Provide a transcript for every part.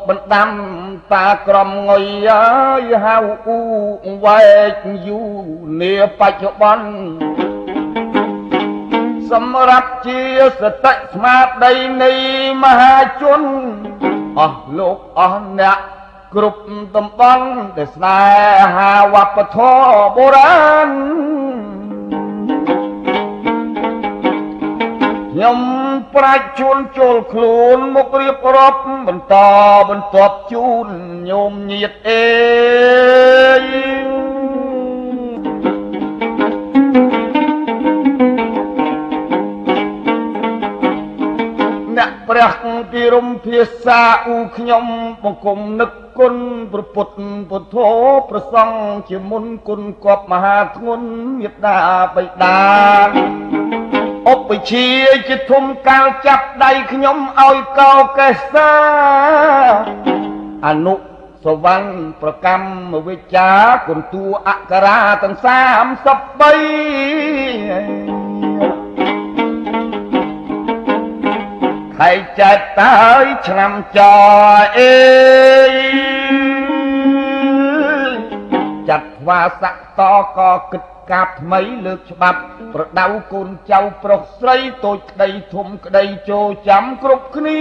បណ្ដាំតាក្រមងុយអើយហៅអ៊ូវែកយូនាបច្ចុប្បន្នសម្រាប់ជាសតិស្មារតីនៃមហាជនអស់លោកអស់អ្នកគ្រប់តំបន់ដែលស្នេហាវប្បធម៌បុរាណខ្ញុំប្រាជ្ញជួនចូលខ្លួនមករៀបរាប់បន្តបន្ទាប់ជូនញោមញាតិអេយអ្នកព្រះទីរំភាសាអ៊ូខ្ញុំបង្គំនឹកគុណព្រះពុទ្ធពុទ្ធោប្រសង់ជាមុនគុណគប់មហាធ្ងន់មេត្តាបិតាឧបជាជាធំកាលចាប់ដៃខ្ញុំឲ្យកោកេសាអនុសវណ្ណប្រកម្មវិជ្ជាគុណតួអក្សរាទាំង33ខែចែកតើយឆ្នាំចអេចាត់វាស័កតក៏គិតកាបថ្មីលើកច្បាប់ប្រដៅកូនចៅប្រុសស្រីតូចក្តីធំក្តីចូលចាំគ្រប់គ្នា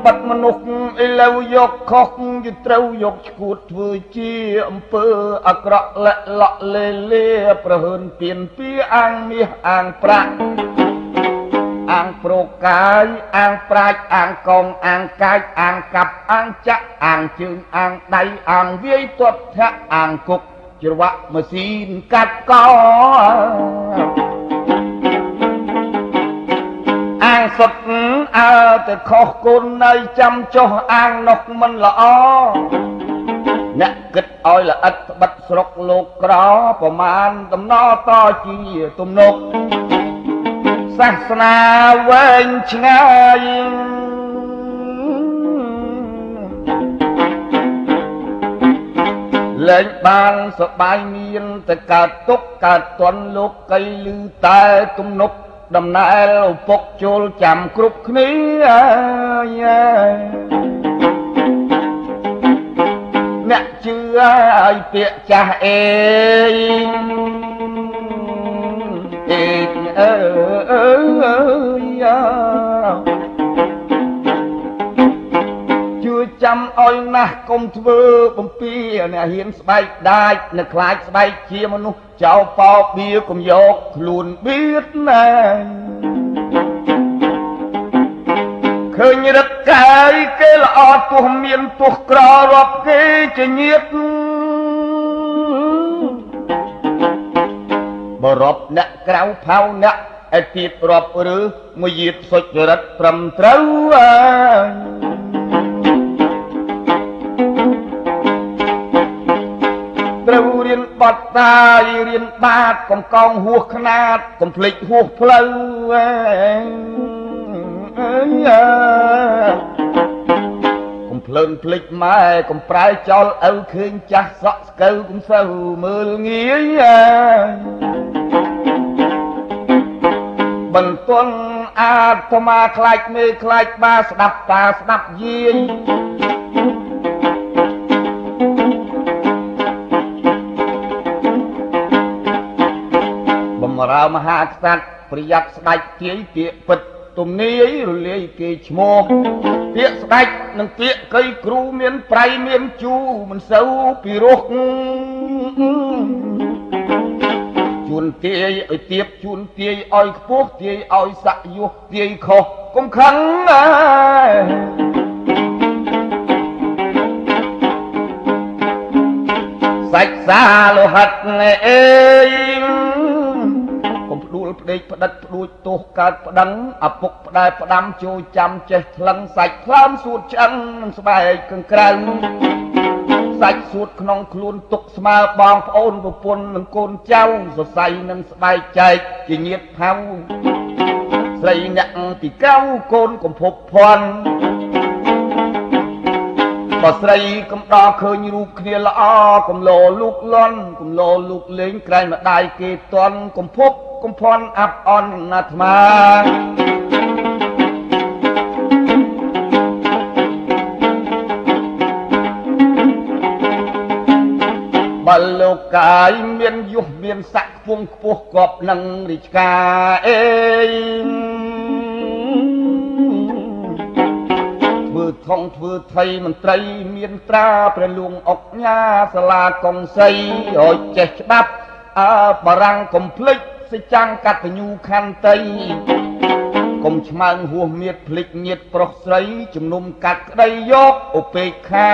បាត់មនុស្សឥឡូវយកខុសយត្រូវយកឈួតធ្វើជាអំពើអាក្រក់លាក់លក់លេលាប្រហើនពៀនពីអាងមាសអាងប្រាក់អាងប្រកាយអាងប្រាជ្ញអាងកងអាងកាយអាងកាប់អាងចាក់អាងជើងអាងដៃអាងវាយទាត់ធាក់អាងគុកច្រវាក់ម៉ាស៊ីនកាត់កអាងសុទ្ធអើតែខុសគុណនៅចាំចុះអាងនោះមិនល្អអ្នកគិតឲ្យល្អិតបិទស្រុកលោកក្រប្រមាណដំណតជាទំនុកសាសនាវែងឆ្ងាយលែងបានសបាយមានតែកើតទុកកើតទន់លោកកៃលឺតែទំនុកដំណើរឪពុកចូលចាំគ្រប់គ្នាអ្នកជឿឲ្យពាក្យចាស់អេអេអើយជួយចាំឲ្យណាស់កុំធ្វើបំពីអ្នកហ៊ានស្បែកដាច់អ្នកខ្លាចស្បែកជាមនុស្សចោលបោបៀកុំយកខ្លួនបៀតណាឃើញរឹកកាយគេល្អទោះមានទោះក្ររាប់គេជាញាតបរាប់អ្នកក្រៅផៅអ្នកឯទៀតរាប់ឬមួយយាតសុចរិតត្រឹមត្រូវត្រូវរៀនបត់តាយរៀនបាតកំកងហួសខ្នាតកំភ្លេចហួសផ្លូវកំភ្លើនភ្លេចម៉ែកំប្រែចោលឪឃើញចាស់សក់ស្កូវកំសូវមើលងាយបន្ទន់អាត្មាខ្លាចមេខ្លាចបាស្ដាប់តាស្ដាប់យាយបំរើមហាក្សត្រប្រយ័ត្នស្ដេចទាយពាក្យពិតទំនាយរលាយគេឈ្មោះពាក្យស្ដេចនិងពាក្យកៃគ្រូមានប្រៃមានជូមិនសូវពីរោះជួនទាយឲ្យទៀបជួនទាយឲ្យខ្ពស់ទាយឲ្យស័កយុះទាយខុសកុំខឹងសាច់សាលោហិតអេផ្ដួលផ្ដេកផ្ដិតផ្ដួចទោសកើតប្តឹងឪពុកផ្ដែផ្ដាំចូលចាំចេះថ្លឹងសាច់ខ្លាមសួតឆ្អឹងនឹងស្បែកកង្ក្រៅសាច់សួតក្នុងខ្លួនទុកស្មើបងប្អូនប្រពន្ធនិងកូនចៅសរសៃនឹងស្បែកចែកជាញាតផៅស្រីអ្នកទីកៅកូនកំភពភ័ណ្ឌបើស្រីកំដរឃើញរូបគ្នាល្អកំលោលូកលន់កំលោលូកលេងក្រែងម្ដាយគេតន់កំភព កំភ័នអាប់អន់អាត្មាបើលោកកាយមានយុះមានស័ក្តិខ្ពង់ខ្ពស់គប់នឹងរាជការអេធ្វើថងធ្វើថៃមន្ត្រីមានត្រាព្រះលួងអុកញ៉ាសាលាកុងសីឲ្យចេះច្បាប់បារាំងកុំភ្លេចសេចចាំងកតញ្ញូខន្តីកុំឆ្មើងហួសមៀតភ្លេចញាតប្រុសស្រីជំនុំកាត់ក្តីយកឧបេក្ខា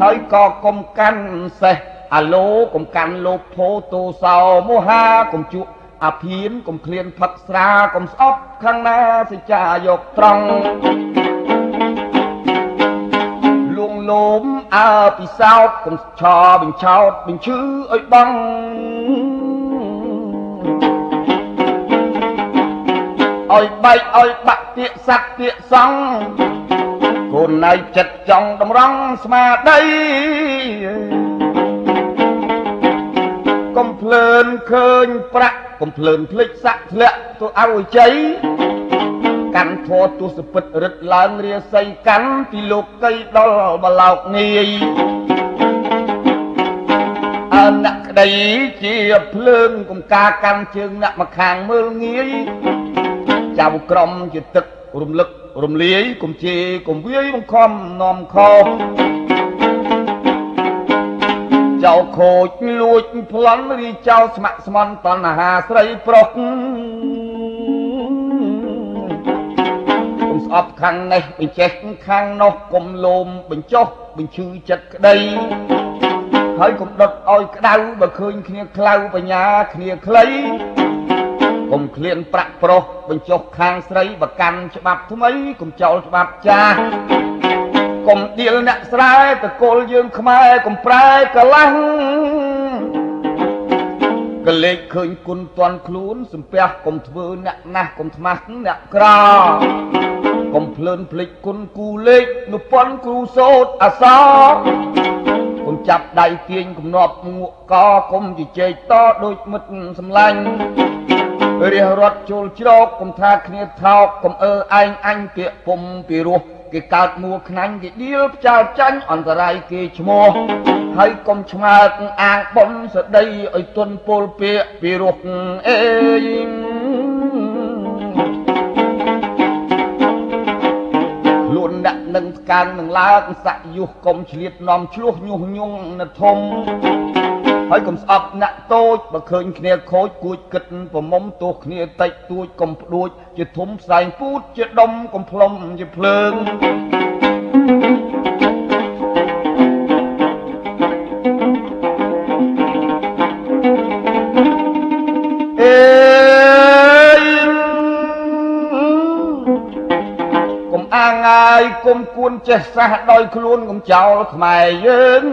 ហើយក៏កុំកាន់សេះអាឡូកុំកាន់លោភោទោសោមោហាកុំជក់អាភៀនកុំឃ្លានផឹកស្រាកុំស្អប់ខាងណាសេចចាយកត្រង់លួងលោមពិសោតកុំឆោបញ្ឆោតបញ្ឈឺឲ្យបងឲ្យបែកឲ្យបាក់ពាកសัตว์ពាកសង្ឃកូនណៃចិត្តចង់តម្រង់ស្មារតីកុំភ្លើនឃើញប្រាក់កុំភ្លើនភ្លេចសាក់ធ្លាក់ទៅឲ្យជ័យកាន់ធေါ်ទស្សពិតរឹតឡើងរាសីកាន់ពីលោកីដល់បឡោកងាយអអ្នកក្តីជាភ្លើងកុំការកាន់ជើងអ្នកមកខាងមើលងាយចៅក្រមជាទឹករំលឹករំលាយកុំជេរកុំវាយបង្ខំនាំខោចៅខូចលួចប្លន់រីចៅស្ម័គ្រស្មន់តណ្ហាស្រីប្រុសកុំស្អប់ខាងនេះបញ្ចេះខាងនោះកុំលោមបញ្ចុះបញ្ឈឺចិត្តក្តីហើយកុំដុតឲ្យក្តៅបើឃើញគ្នាខ្លៅបញ្ញាគ្នាខ្លីកុំឃ្លានប្រាក់ប្រុសបញ្ចុះខាងស្រីបកាន់ច្បាប់ថ្មីកុំចោលច្បាប់ចាស់កុំដៀលអ្នកស្រែតកូលយើងខ្មែរកុំប្រែកលាំងកលេចឃើញគុណតន់ខ្លួនសំពះកុំធ្វើអ្នកណាស់កុំថ្មាស់អ្នកក្រកុំភ្លើនភ្លេចគុណគូលេខនុប៉ុនគ្រូសូត្រអសរកុំចាប់ដៃទាញគំនាប់ងក់កកុំជជែកតដូចមិត្តសម្លាញ់រះរត់ចូលជ្រោកកុំថាគ្នាថោកកុំឯងអញពាកពុំពីរោះគេកើតមួខ្នាញ់គេដៀលផ្ចាលចាញ់អន្តរាយគេឈ្មោះហើយកុំឆ្មើកអាងប៉ុនស្ដីឲ្យទុនពលពាកពីរោះអេខ្លួនអ្នកនឹងស្កាននឹងឡើងសាក់យុះកុំឆ្លៀតនាំឆ្លោះញុះញង់នៅធំហើយកុំស្អប់អ្នកតូចបើឃើញគ្នាខូចគួចគិតប្រមុំទោះគ្នាតិចទួចកុំផ្ដួចជាធំផ្សែងពូតជាដុំកុំផ្លុំជាភ្លើងអេកុំអាងាយកុំគួនចេះសះដោយខ្លួនកុំចោលខ្មែរយើង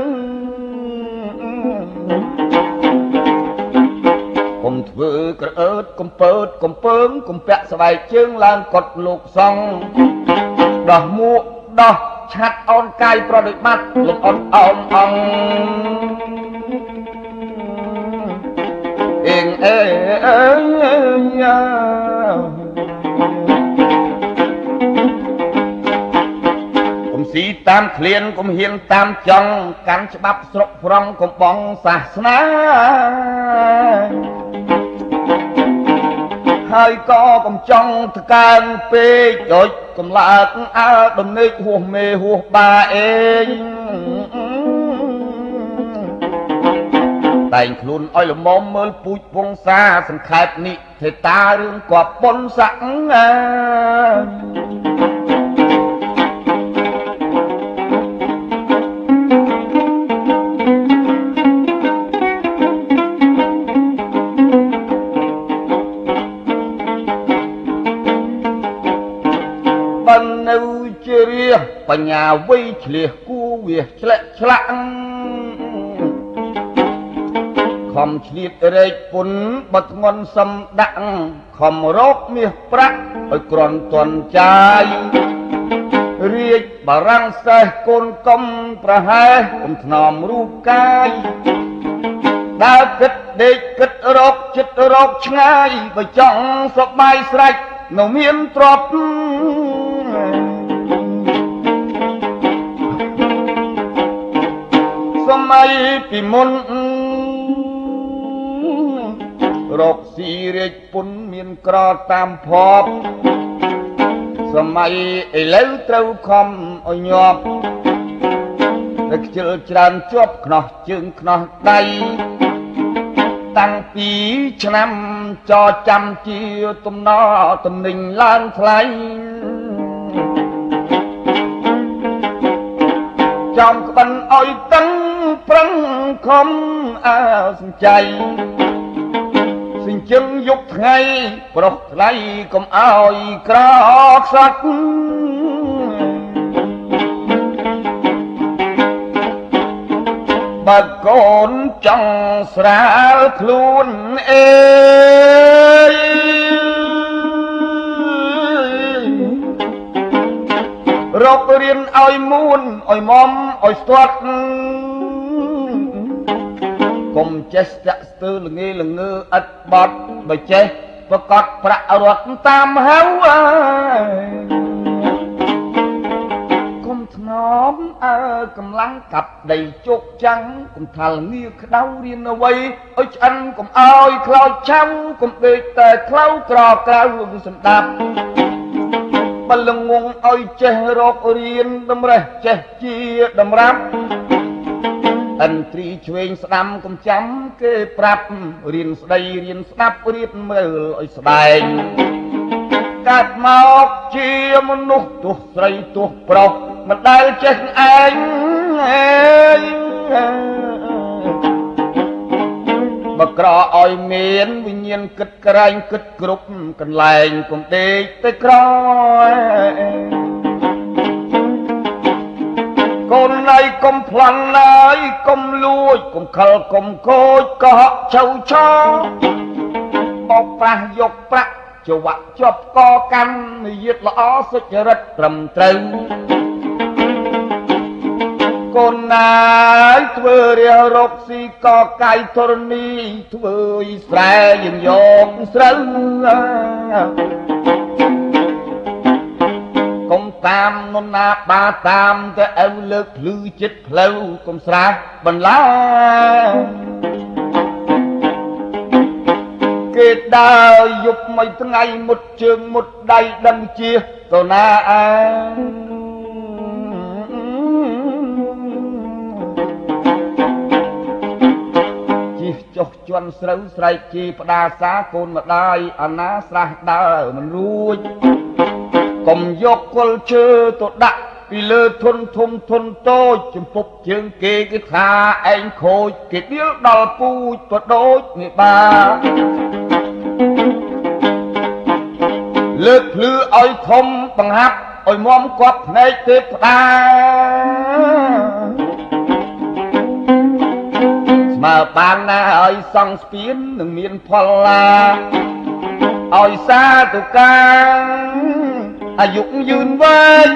កុំធ្វើក្រអើតកុំពើតកុំពើងកុំពាក់ស្បែកជើងឡើងកត់លោកសង្ឃដោះមួកដោះឆាត់អោនកាយប្រតិបត្តិលំអត់អោនអង្គអេងអេយ៉ាកុំស៊ីតាមឃ្លានកុំហ៊ានតាមចង់កាន់ច្បាប់ស្រុកប្រងកុំបងសាសនាហើយក៏កុំចង់តកើងពេកដូចកំឡាកអើដំណេកហួសមេហួសបាអេងតែងខ្លួនឲ្យល្មមមើលពូជវង្សាសង្ខេបនិទេតារឿងគប់ប៉ុនស័កបញ្ញាវៃឆ្លៀសគូវាឆ្លាក់ឆ្លាក់ខំឆ្លៀតរែកពុនបត់ងន់សំដាក់ខំរកមាសប្រាក់ឲ្យក្រន់តន់ចាយរាជបារាំងសេះកូនកុំប្រហែសកុំថ្នមរូបកាយ ដើរគិតដេកគិតរកចិត្តរកឆ្ងាយបើចង់សប្បាយស្រេចនៅមានទ្រព្យសម័យពីមុនរកស៊ីរាជពុនមានក្រតាមភពសម័យឥឡូវត្រូវខំឲ្យញាប់តែខ្ជិលច្រើនជាប់ខ្នោះជើងខ្នោះដៃតាំងពីឆ្នាំចចាំជាទំនតំណែងឡើងថ្លៃចំក្បិនឲ្យតឹងប្រឹងខំអើសំចៃសិញ្ជឹងយប់ថ្ងៃប្រុសថ្លៃកុំឲ្យក្រខ្សាត់បើកូនចង់ស្រាលខ្លួនអេរករៀនឲ្យមួនឲ្យមុំឲ្យស្ទាត់កុំចេះស្ទាក់ស្ទើរល្ងេល្ងើឥតបត់បើចេះប្រកាសប្រាក់រត់តាមហៅកុំធ្នមកម្លាំងកាប់ដីជោគចាំងកុំថាល្ងាក្តៅរៀនអ្វីឲ្យឆ្អិនកុំឲ្យខ្លោចឆៅកុំដេកតែក្លៅក្រក្រៅសម្ដាប់បលងងឲ្យចេះរករៀនតម្រេះចេះជាតម្រាប់អន្ត្រីឆ្វេងស្ដាំកុំចាំគេប្រាប់រៀនស្ដីរៀនស្ដាប់រៀនមើលឲ្យស្ដែងកាត់មកជាមនុស្សទោះស្រីទោះប្រុសមិនដែលចេះឯងបើក្រឲ្យមានវិញ្ញាណគិតក្រែងគិតគ្រប់កន្លែងកុំដេកទៅក្រកូនណៃកុំប្លន់ណៃកុំលួចកុំខលកុំកូចកុហកឆៅឆោបោកប្រាស់យកប្រាក់ចវាក់ជាប់កកាន់និយាទល្អសុចរិតត្រឹមត្រូវកូនណាយធ្វើរារកស៊ីកកាយធរណីធ្វើអ៊ីស្រែយើងយកស្រូវកុំតាមនរណាបាតាមតែអើលើកភ្លឺចិត្តផ្លូវកុំស្រះបន្លាគេដើរយប់មួយថ្ងៃមុតជើងមុតដៃដឹងជាទៅណាចុះជន់ស្រូវស្រែកជីផ្ដាសាកូនម្ដាយអាណាស្រះដើរមិនរួចកុំយកគល់ឈើទៅដាក់ពីលើធុនធំធុនតូចចំពុកជើងគេគឺថាឯងខូចគេដៀលដល់ពូជក៏ដូចនេះបាលើកភ្លឺឲ្យធំបង្ហាប់ឲ្យមុំគាត់ភ្នែកទេផ្ដាមើលបានណាឲ្យសង់ស្ពាននឹងមានផលឡាឲ្យសាទុកាអាយុយឺនវែង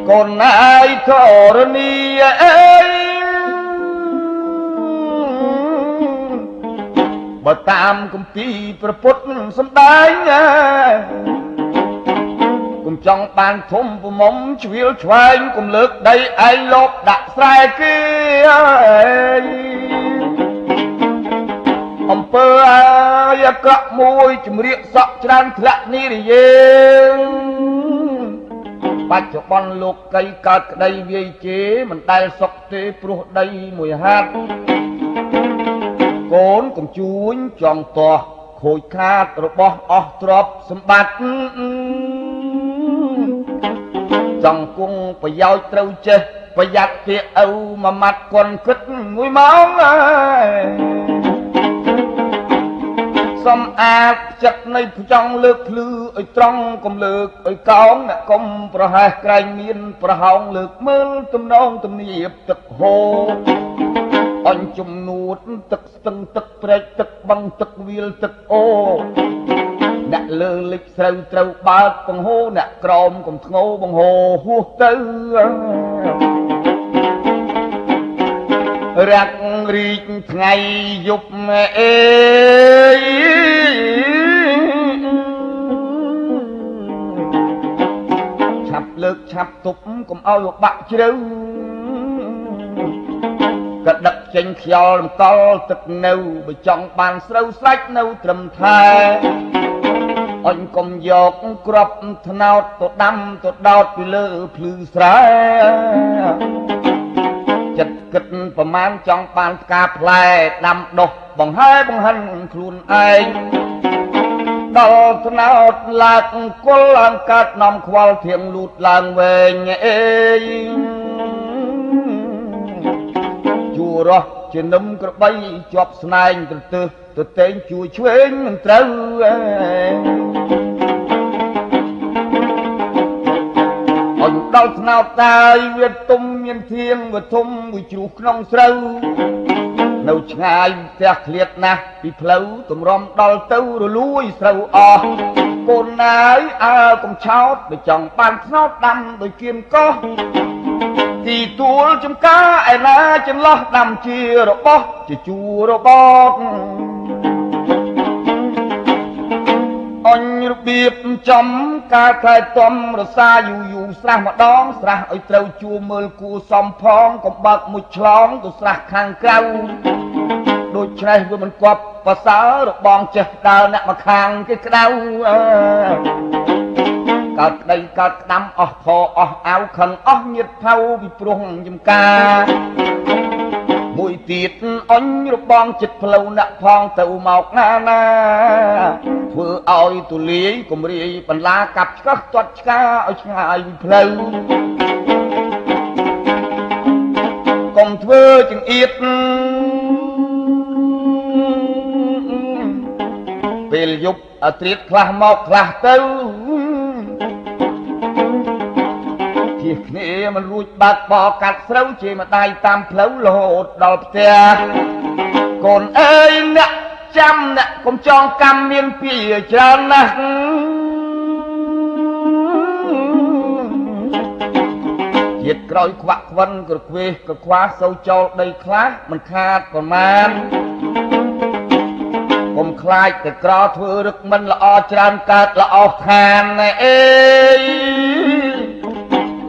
កូនណាយធរណីអើយបើតាមគម្ពីរព្រះពុទ្ធសំដែងកុំចង់បានធំប្រមុំជ្រៀលឆ្វែងកុំលើកដីឯងលបដាក់ស្រែគេអំពើអាយក្រក់មួយជំរាកសក់ច្រើនធ្លាក់នីរយេបច្ចុប្បន្នលោកកៃកើតក្តីវាយជេរមិនដែលសុខទេព្រោះដីមួយហាត់កូនកុំជួញចង់តោះខូចខាតរបស់អស់ទ្រព្យសម្បត្តិចង់គង់ប្រយោជន៍ត្រូវចេះប្រយ័ត្នពាក្យឪមួយម៉ាត់គន់គិតមួយម៉ោងសំអាតចិត្តនៃចង់លើកភ្លឺឲ្យត្រង់កុំលើកឲ្យកោងអ្នកកុំប្រហែសក្រែងមានប្រហោងលើកមើលទំនងទំនៀបទឹកហូរអញជំនួតទឹកស្ទឹងទឹកព្រែកទឹកបឹងទឹកវាលទឹកអូអ្នកលើលិចស្រូវត្រូវបើកបង្ហូរអ្នកក្រោមកុំធ្ងោបង្ហូរហួសទៅ រាក់រីកថ្ងៃយប់អេឆាប់លើកឆាប់ទប់កុំឲ្យបាក់ជ្រៅក៏ដឹកចេញខ្យល់រំកល់ទឹកនៅបើចង់បានស្រូវស្រាច់នៅត្រឹមថែអញកុំយកក្របថ្នោតទៅដាំទៅដោតពីលើភ្លឺស្រែចិត្តគិតប្រមាណចង់បានផ្កាផ្លែដាំដុះបង្ហើបង្ហិនខ្លួនឯងដល់ថ្នោតឡើងគល់ឡើងកាត់នាំខ្វល់ធៀងលូតឡើងវែងអេជួរោះជានឹមក្របីជាប់ស្នែងទៅទៅតែងជួយឆ្វេងមិនត្រូវអញដល់ថ្នោតតាយវាទុំមានធៀងវាធំវាជ្រុះក្នុងស្រូវនៅឆ្ងាយផ្ទះឃ្លាតណាស់ពីផ្លូវទម្រាំដល់ទៅរលួយស្រូវអស់កូនណាយអើកុំឆោតបើចង់បានថ្នោតដាំដោយគៀនកោះទីទួលចំការឯណាចន្លោះដាំជារបស់ជាជួររបស់អញរបៀបចំការថែទាំរសាយូយូស្រះម្ដងស្រះឲ្យត្រូវជួមើលគួសំផងកុំបើកមួយឆ្លងទៅស្រះខាងក្រៅដូច្នេះវាមិនគប់ប្រសើររបងចេះដើរអ្នកមកខាងគេក្តៅកើតក្តីកើតក្តាំអស់ផអស់អាវខឹងអស់ញាតផៅពីព្រោះចំការមួយទៀតអញរបងចិត្តផ្លូវអ្នកផងទៅមកណាធ្វើឲ្យទូលាយគំរាយបន្លាកាប់ឆ្កឹះទាត់ឆ្កាឲ្យឆ្ងាយពីផ្លូវកុំធ្វើចង្អៀតពេលយប់ឲ្យត្រៀតខ្លះមកខ្លះទៅជាគ្នាមិនរួចបាត់បកាត់ស្រូវជាម្ដាយតាមផ្លូវរហូតដល់ផ្ទះកូនអើយអ្នកចាំអ្នកកុំចងកម្មមានពីច្រើនណាស់ជាតិក្រោយខ្វាក់ខ្វិនក្រខ្វេសក្រខ្វាសូវចូលដីខ្លះមិនខាតប្រមាណកុំខ្លាចតែក្រធ្វើរឹកមិនល្អច្រើនកើតល្អខានអេ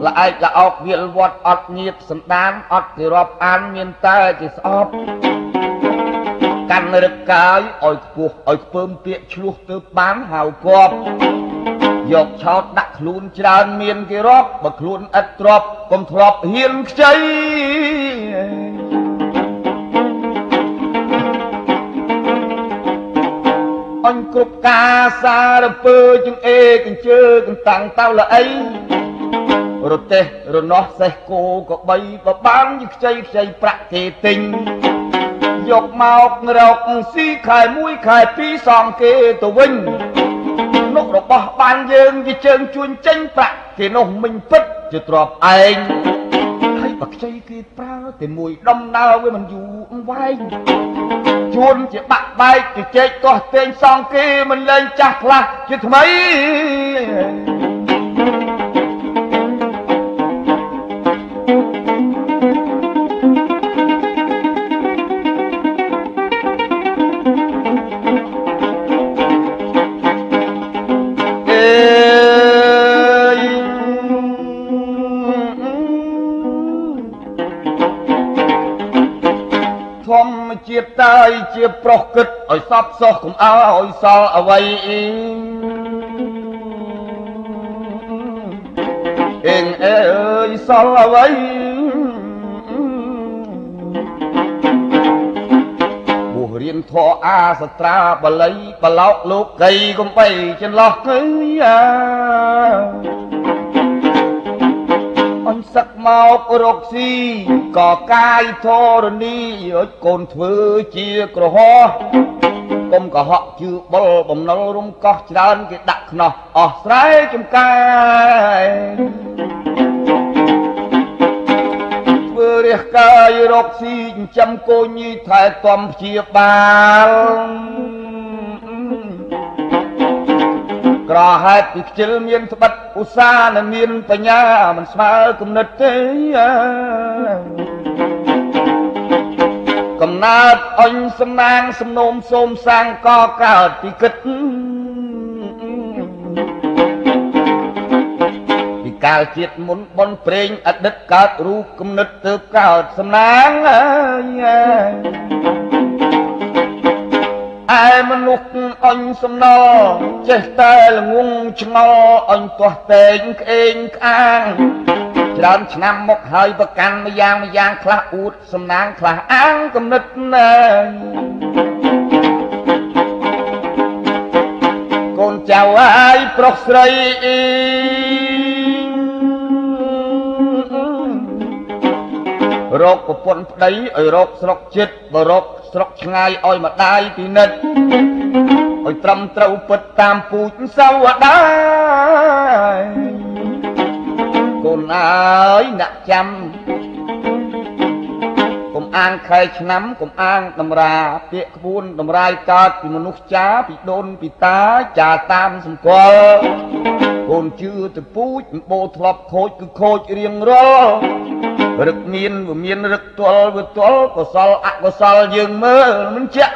ละឯកละអោកវាលវត្តអត់ញៀតសន្តានអត់គេរាប់អានមានតែជាស្អប់កាន់រឹកកាយឲ្យខ្ពស់ឲ្យខ្ពើមពាកឆ្លោះទៅបានហៅគប់យកឆោតដាក់ខ្លួនច្រើនមានគេរាប់បើខ្លួនឥតទ្របកុំធ្លាប់ហ៊ានខ្ចីអញគ្រប់ការសារពើជាងអេកញ្ជើកន្តាំងតៅល្អីរទេះរនោះសេះគោក៏បីក៏បានខ្ចីប្រាក់គេទិញយកមករកស៊ីខែ1ខែ2សងគេទៅវិញនោះរបស់បានយើងជាជើងជួញចេញប្រាក់គេនោះមិញពិតជាទ្របឯងហើយបើខ្ចីគេប្រើតែមួយដំណើរវាមិនយូរវែងជួនជាបាក់បែកជាជែកកោះតេងសងគេមិនលែងចាស់ខ្លះជាថ្មីជាតិតាយជាប្រុសគិតឲ្យសពសោះកុំឲ្យសល់អ្វីអេងអើយសល់អ្វីបុះរៀនធរអាសត្រាបល័យបឡោកលោកកៃកុំបីចន្លោះគឺអញសឹកមករកស៊ីក៏កាយធរណីឲ្យកូនធ្វើជាក្រហមកុំកុហកជឿបុលបំណុលរំកោះច្រើនគេដាក់ខ្នោះអស់ស្រែចំការធ្វើរះកាយរកស៊ីចិញ្ចឹមកូនញីថែទាំព្យាបាលក្រហេតុពីខ្ជិលមានត្បិតឧស្សាហ៍និងមានបញ្ញាមិនស្មើគំនិតទេ កំណើតអញសំណាងសំណូមសូមសាងក៏កើតពីគិតពីកាលជាតិមុនបនព្រេងអតីតកើតរូបគំនិតទើបកើតសំណាងឯមនុស្សអញសំណល់ចេះតែល្ងងឆ្ងល់អញទាស់តែងក្អេងក្អាងច្រើនឆ្នាំមកហើយប្រកាន់ម្យ៉ាងខ្លះអួតសំណាងខ្លះអាងគំនិតណាកូនចៅហើយប្រុសស្រីរកប្រពន្ធប្តីឲ្យរកស្រុកចិត្តបើរកស្រុកឆ្ងាយឲ្យម្ដាយពិនិត្យឲ្យត្រឹមត្រូវពិតតាមពូជសវតាកូនអើយអ្នកចាំកុំអាងខែឆ្នាំកុំអាងតម្រាពាក្យក្បួនតម្រាយកើតពីមនុស្សចាពីដូនពីតាចាតាមសម្គាល់កូនជឿទៅពូជបោធ្លាប់ខូចគឺខូចរៀងរាល់រឹកមានវាមានរឹកទាល់វាទាល់កុសលអកុសលយើងមើលមិនចាក់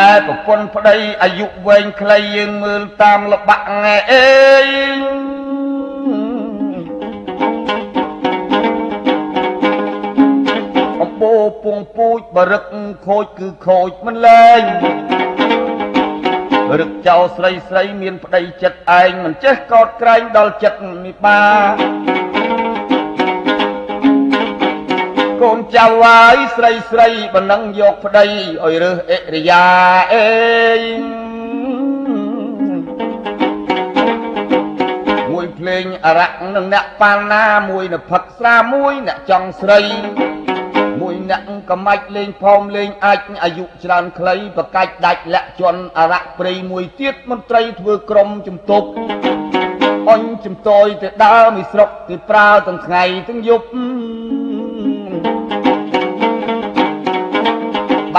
ឯប្រពន្ធប្តីអាយុវែងខ្លីយើងមើលតាមលបាក់អេអំបោពងពូជបរឹកខូចគឺខូចមិនលែងរឹកចោលស្រីមានប្តីចិត្តឯងមិនចេះកោតក្រែងដល់ចិត្តនេះកូនចៅហើយស្រីបើនឹងយកប្តីឲ្យរើសអិរិយាអេមួយភ្លេងអរៈនឹងអ្នកប៉ាណាមួយនៅផឹកស្រាមួយអ្នកចង់ស្រីមួយអ្នកកំមាច់លេងផោមលេងអាចអាយុច្រើនខ្លីប្រកាច់ដាច់លាក់ជន់អរៈព្រៃមួយទៀតមន្ត្រីធ្វើក្រុមជំទប់អញជំតយទៅដើរមីស្រុកគេប្រើទាំងថ្ងៃទាំងយប់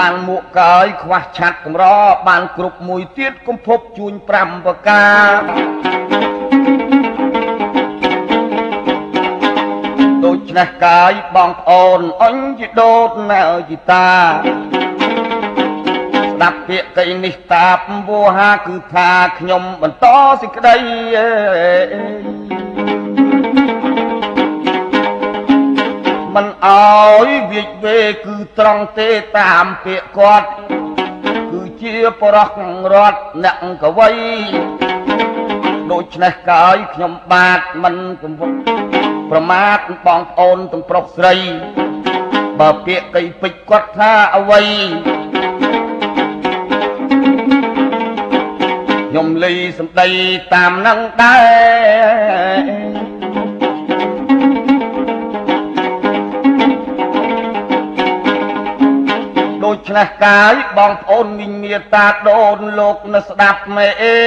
បានមួកកើយខ្វះឆាត់កំរបានគ្រប់មួយទៀតកំភពជួញ5ប្រការដូច្នេះកាយបងប្អូនអញជាដូតនៅជីតាស្ដាប់ពាក្យកៃនេះតាបវោហាគឺថាខ្ញុំបន្តសេចក្តីមិនអោយវាចវេគឺត្រង់ទេតាមពាក្យគាត់គឺជាបរោះរត់អ្នកកវីដូច្នេះកាយខ្ញុំបាទមិនកំពុងប្រមាថបងប្អូនទាំងប្រុសស្រីបើពាក្យកៃពេជ្រគាត់ថាអ្វីខ្ញុំលីសម្ដីតាមនឹងដែរដូច្នេះកាយបងប្អូនមីងមាតាដូនលោកនៅស្ដាប់មេអេ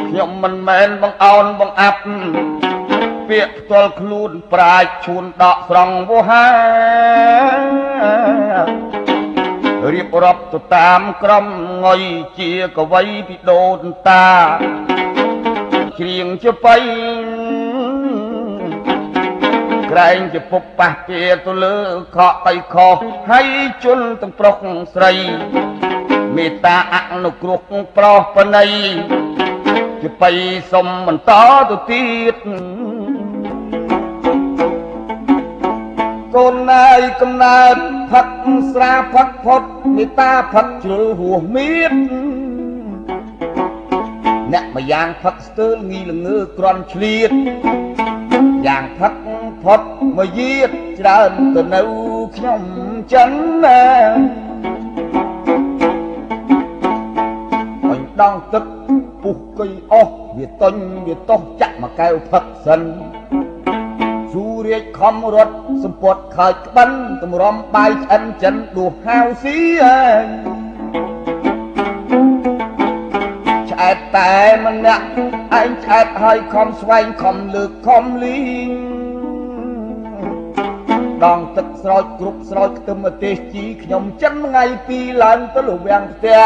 ខ្ញុំមិនមែនបង្អោនបង្អាប់ពាក្យផ្ទាល់ខ្លួនប្រាជ្ញឈួនដកស្រង់វោហារៀបរាប់ទៅតាមក្រុមងុយជាកវីពីដូនតាច្រៀងជាបៃក្រែងជាពុកប៉ះពាទៅលើខកបៃខុសហើយជន់ទាំងប្រុសស្រីមេត្តាអនុគ្រោះប្រុសបណៃជាបៃសុំបន្តទៅទៀតកូនណាយកំណើតផឹកស្រាផឹកផុតមេត្តាផឹកជ្រុលហួសមៀតអ្នកម្យ៉ាងផឹកស្ទើរងីល្ងើក្រន់ឆ្លៀតយ៉ាងផឹកផុតមួយយាតច្រើនទៅនៅខ្ញុំចិនណាអញដងទឹកពុះកៃអស់វាតុញវាតោះចាក់មកកែវផឹកសិនស៊ូរាជខំរត់សម្ពត់ខើចក្បិនតម្រាំបាយឆ្អិនចិនដួសហាវស៊ីឆ្អែតតែម្នាក់ឯងឆ្អែតហើយខំស្វែងខំលើកខំលីង ដងទឹកស្រោចគ្រប់ស្រោចខ្ទឹមទេសជីខ្ញុំចិនថ្ងៃពីរឡើងទៅលវាំងផ្ទះ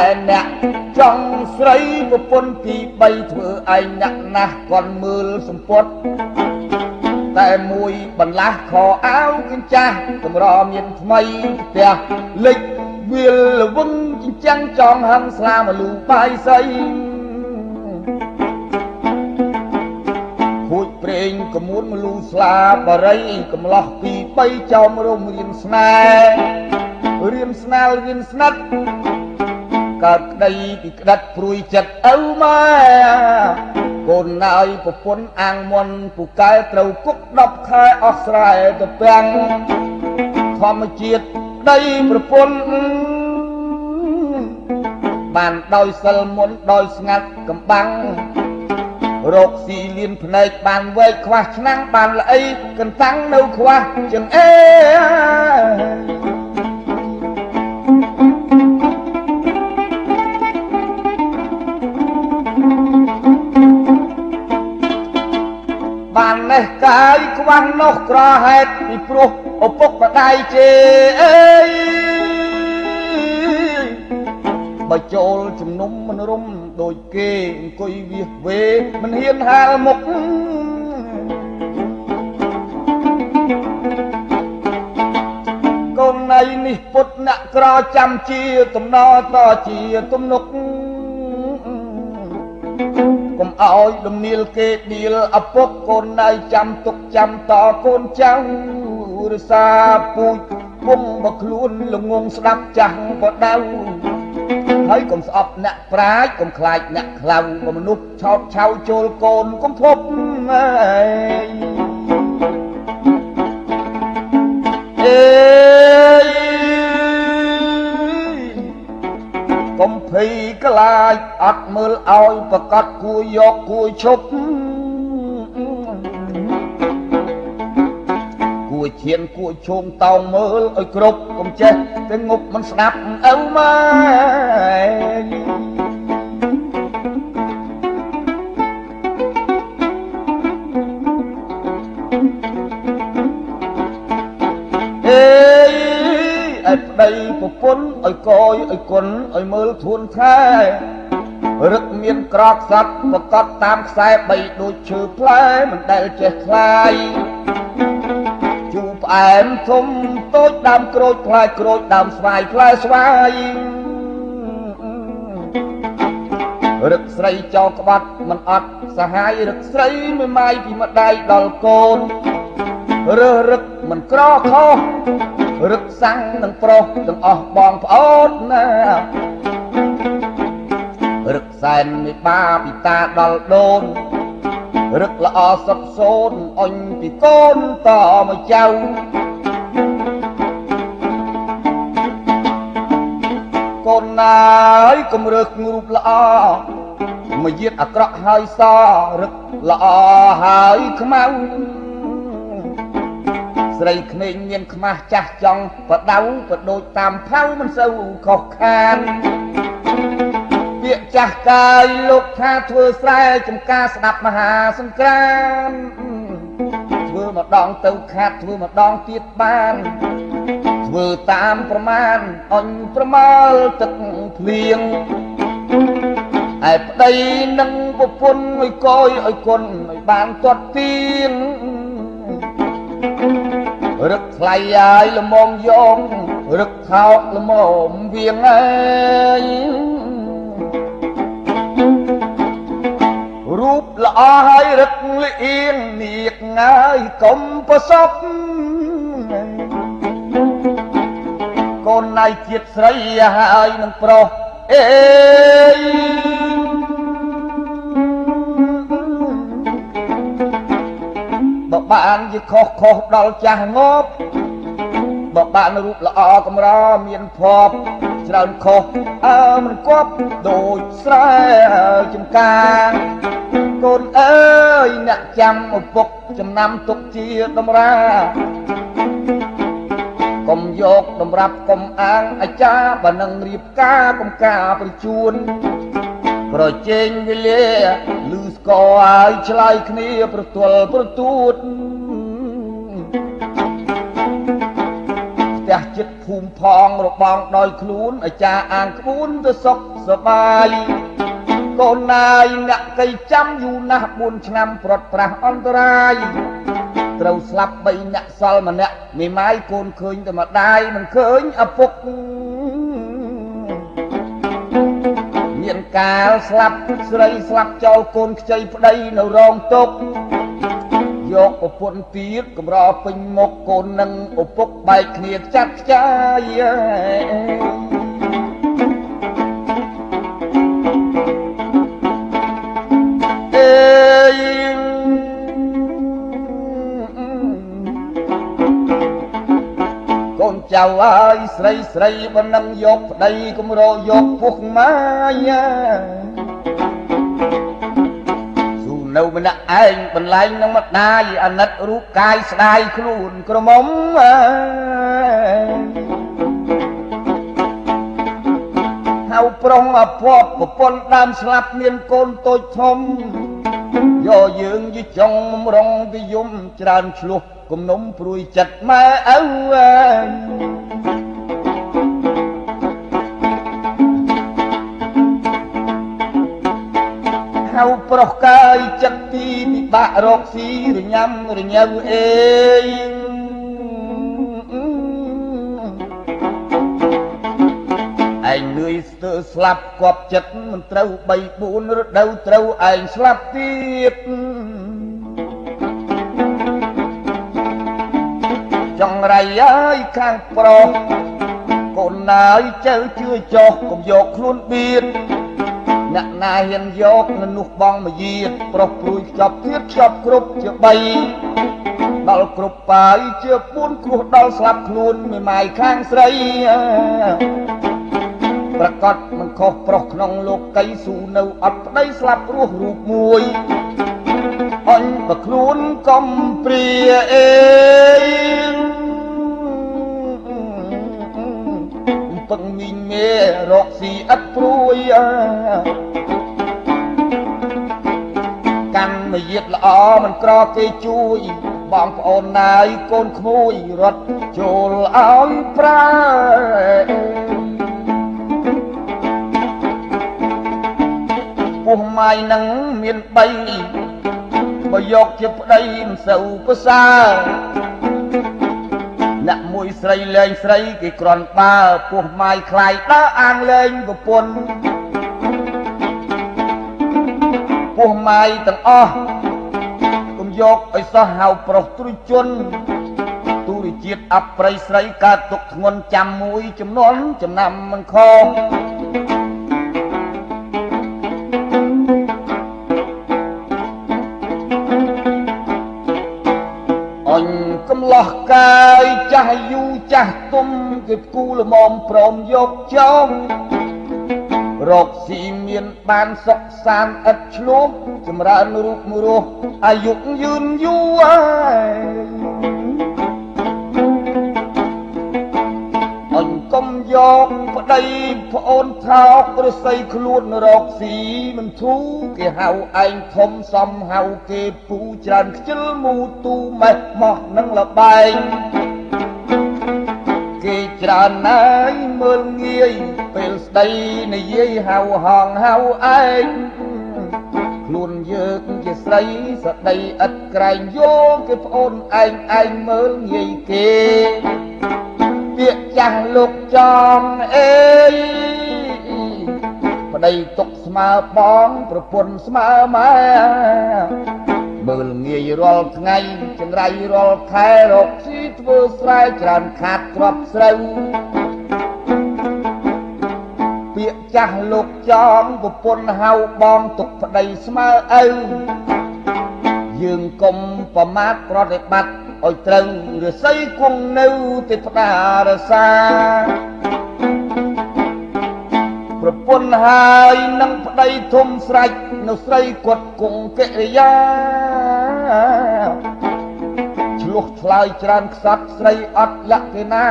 ឯអ្នកចង់ស្រីប្រពន្ធទី3ធ្វើឯងអ្នកណាស់គាត់មើលសម្ពត់តែមួយបន្លាស់ខោអាវកញ្ចាស់កម្រមានថ្មីផ្ទះលិចវាលលវឹងចិញ្ចាំងចងហឹងស្លាមលូបាយស័យហួចប្រេងកមួនមលូស្លាបរិយកំឡោះពី3ចោមរំរៀនស្នេហ៍រៀនស្នាលរៀនស្និទ្ធកើតក្តីពីក្តិតព្រួយចិត្តឪម៉ែកូនណាយប្រពន្ធអាងមន់ពូកែត្រូវគុក10ខែអស់ស្រែទៅពាំងធម្មជាតិដីប្រពន្ធបានដោយសិលមុនដោយស្ងាត់កំបាំងរកស៊ីលៀនភ្នែកបានវែកខ្វះឆ្នាំងបានល្អីកន្តាំងនៅខ្វះចង្អេបាននេះកាយខ្វះនោះក្រហេតុពីព្រោះឪពុកម្ដាយជេអើយបើចូលជំនុំមិនរុំដូចគេអង្គុយវាវេមិនហ៊ានហាលមុខកូនណៃនេះពុតអ្នកក្រចាំជាតំណតជាទំនុកកុំឲ្យលំនាលគេដៀលឪពុកកូនណៃចាំទុកចាំតកូនចៅរសាពូជពុំបើខ្លួនល្ងងស្ដាប់ចាស់បដៅហើយកុំស្អប់អ្នកប្រាជ្ញកុំខ្លាចអ្នកខ្លៅមនុស្សឆោតឆៅចូលកូនកុំភពអេកុំភ័យខ្លាចអត់មើលឲ្យប្រកាសគួរយកគួរឈប់គួរឈានគួរឈោងតោងមើលឲ្យគ្រប់កុំចេះតែងប់មិនស្ដាប់ឪម៉ែអេឯប្តីប្រពន្ធឲ្យកយឲ្យគុណឲ្យមើលធួនខែរឹកមានក្រកសត្វប្រកបតាមខ្សែបីដូចឈើផ្លែមិនដែលចេះខ្លាយជូរផ្អែមធំតូចដើមក្រូចផ្លែក្រូចដើមស្វាយផ្លែស្វាយរឹកស្រីចោលក្បាត់មិនអត់សហាយរឹកស្រីមិនម៉ាយពីម្ដាយដល់កូនរើសរឹកមិនក្រខុសរឹកសាំងនឹងប្រុសទាំងអស់បងប្អូនណារឹកសែនមេបាពីតាដល់ដូនរឹកល្អសុខសូនអញពីកូនតមកចៅកូនណាយកុំរើសរូបល្អមកយាតអាក្រក់ហើយសរឹកល្អហើយខ្មៅស្រីក្មេងមានខ្មាស់ចាស់ចង់បដៅបដូចតាមផៅមិនសូវខុសខានពាក្យចាស់កាយលោកថាធ្វើស្រែចំការស្ដាប់មហាសង្គ្រាមធ្វើម្ដងទៅខាត់ធ្វើម្ដងទៀតបានធ្វើតាមប្រមាណអញប្រមាលទឹកភ្លៀងឯប្តីនឹងប្រពន្ធឲ្យកយឲ្យគុណឲ្យបានទាត់ទៀងរឹកថ្លៃហើយល្មមយករឹកថោកល្មមវៀងហើយរូបល្អហើយរឹកលៀងនាគហើយកុំប្រសពកូនណៃជាតិស្រីហើយនឹងប្រុសអេបើបានជាខុសដល់ចាស់ងប់បើបានរូបល្អកម្រមានភ័ព្វច្រើនខុសមិនគប់ដូចស្រែចំការកូនអើយអ្នកចាំឪពុកចំណាំទុកជាតម្រាកុំយកតម្រាប់កុំអាងអាចារ្យបើនឹងរៀបការកុំការប្រជូនប្រជែងវេលាលឺស្គរហើយឆ្លើយគ្នាប្រទល់ប្រទួត ផ្ទះចិត្តភូមិផងរបងដោយខ្លួនអាចារ្យអាងក្បួនទៅសុខសប្បាយកូនណាយអ្នកកៃចាំយូរណាស់4ឆ្នាំប្រត់ប្រាស់អន្តរាយត្រូវស្លាប់3អ្នកសល់ម្នាក់មេម៉ាយកូនឃើញតែម្ដាយមិនឃើញឪពុកមានកាលស្លាប់ស្រីស្លាប់ចោលកូនខ្ចីប្តីនៅរងទុកយកប្រពន្ធទៀតកំរពេញមុខកូននឹងឪពុកបែកគ្នាចាត់ខ្ចាយកូនចៅអើយស្រីស្រីបើនឹងយកប្តីកំរយកពុកម៉ាយានៅម្នាក់ឯងបន្លែងនឹងម្ដាយអាណិតរូបកាយស្ដាយខ្លួនក្រមុំហៅប្រុងអភ័ព្វប្រពន្ធដើមស្លាប់មានកូនតូចធំយកយើងយីចង់រងវិយមច្រើនឆ្លោះគំនុំព្រួយចិត្តម៉ែឪហៅប្រុសកាយចិត្តទីពិបាករកស៊ីរញ៉ាំរញ៉ៅអេឯងលឿយស្ទើស្លាប់គប់ចិត្តមិនត្រូវ3 4រដូវត្រូវឯងស្លាប់ទៀតចង្រៃអើយខាងប្រុសកូនណាយចៅជឿចោះកុំយកខ្លួនបៀតអ្នកណាហ៊ានយកនោះបងមកយាតប្រុសព្រួយខ្ចប់ទៀតខ្ចប់គ្រប់ជា3ដល់គ្រប់បាយជា4គ្រោះដល់ស្លាប់ខ្លួនមេម៉ាយខាងស្រីប្រកាសមិនខុសប្រុសក្នុងលោកីស៊ូនៅអត់ប្តីស្លាប់រស់រូបមួយអញបើខ្លួនកុំព្រាអេពឹងមីងមេរកស៊ីអត់ព្រួយកាន់មកយាតល្អមិនក្រគេជួយបងប្អូនណាយកូនក្មួយរត់ចូលឲ្យប្រើពោះម៉ាយនឹងមាន3បើយកជាប្តីមិនសូវប្រសើរអ្នកមួយស្រីលែងស្រីគេក្រន់បើពោះម៉ាយខ្លាយដើរអាងលែងប្រពន្ធពោះម៉ាយទាំងអស់កុំយកឲ្យសោះហៅប្រុសទ្រុយជន់ទូរជាតិអប្រិយស្រីកើតទុកធ្ងន់ចាំមួយចំនួនចំណាំមិនខុសកំឡោះកាយចាស់យូចាស់ទុំគេគូល្មមព្រមយកចោលរកស៊ីមានបានសុខសាន្តឥតឆ្លោះចម្រើនរូបរស់អាយុយឺនយូរអញកុំយកប្តីប្អូនថោកឬស័យខ្លួនរកស៊ីមិនធូរគេហៅឯងធំសំហៅគេពូច្រើនខ្ជិលមូទូម៉េះមកនឹងលបែងគេច្រើនណាយមើលងាយពេលស្ដីនិយាយហៅហងហៅឯងខ្លួនយើងជាស្រីស្ដីឥតក្រែងយកគេប្អូនឯងមើលងាយគេពាក្យចាស់លោកចំអេប្តីទុកស្មើបងប្រពន្ធស្មើម៉ែមើលងាយរាល់ថ្ងៃចង្រៃរាល់ខែរកស៊ីធ្វើស្រែច្រើនខាតទ្រព្យស្រូវពាក្យចាស់លោកចំប្រពន្ធហៅបងទុកប្តីស្មើឪយើងកុំប្រមាថប្រតិបត្តិឲ្យត្រូវរស័យគង់នៅទេព្តារសាប្រពន្ធហើយនឹងប្តីធំស្រេចនៅស្រីគាត់គង់កិរិយាឆ្លោះឆ្លើយច្រើនខ្សត់ស្រីអត់លក្ខិណា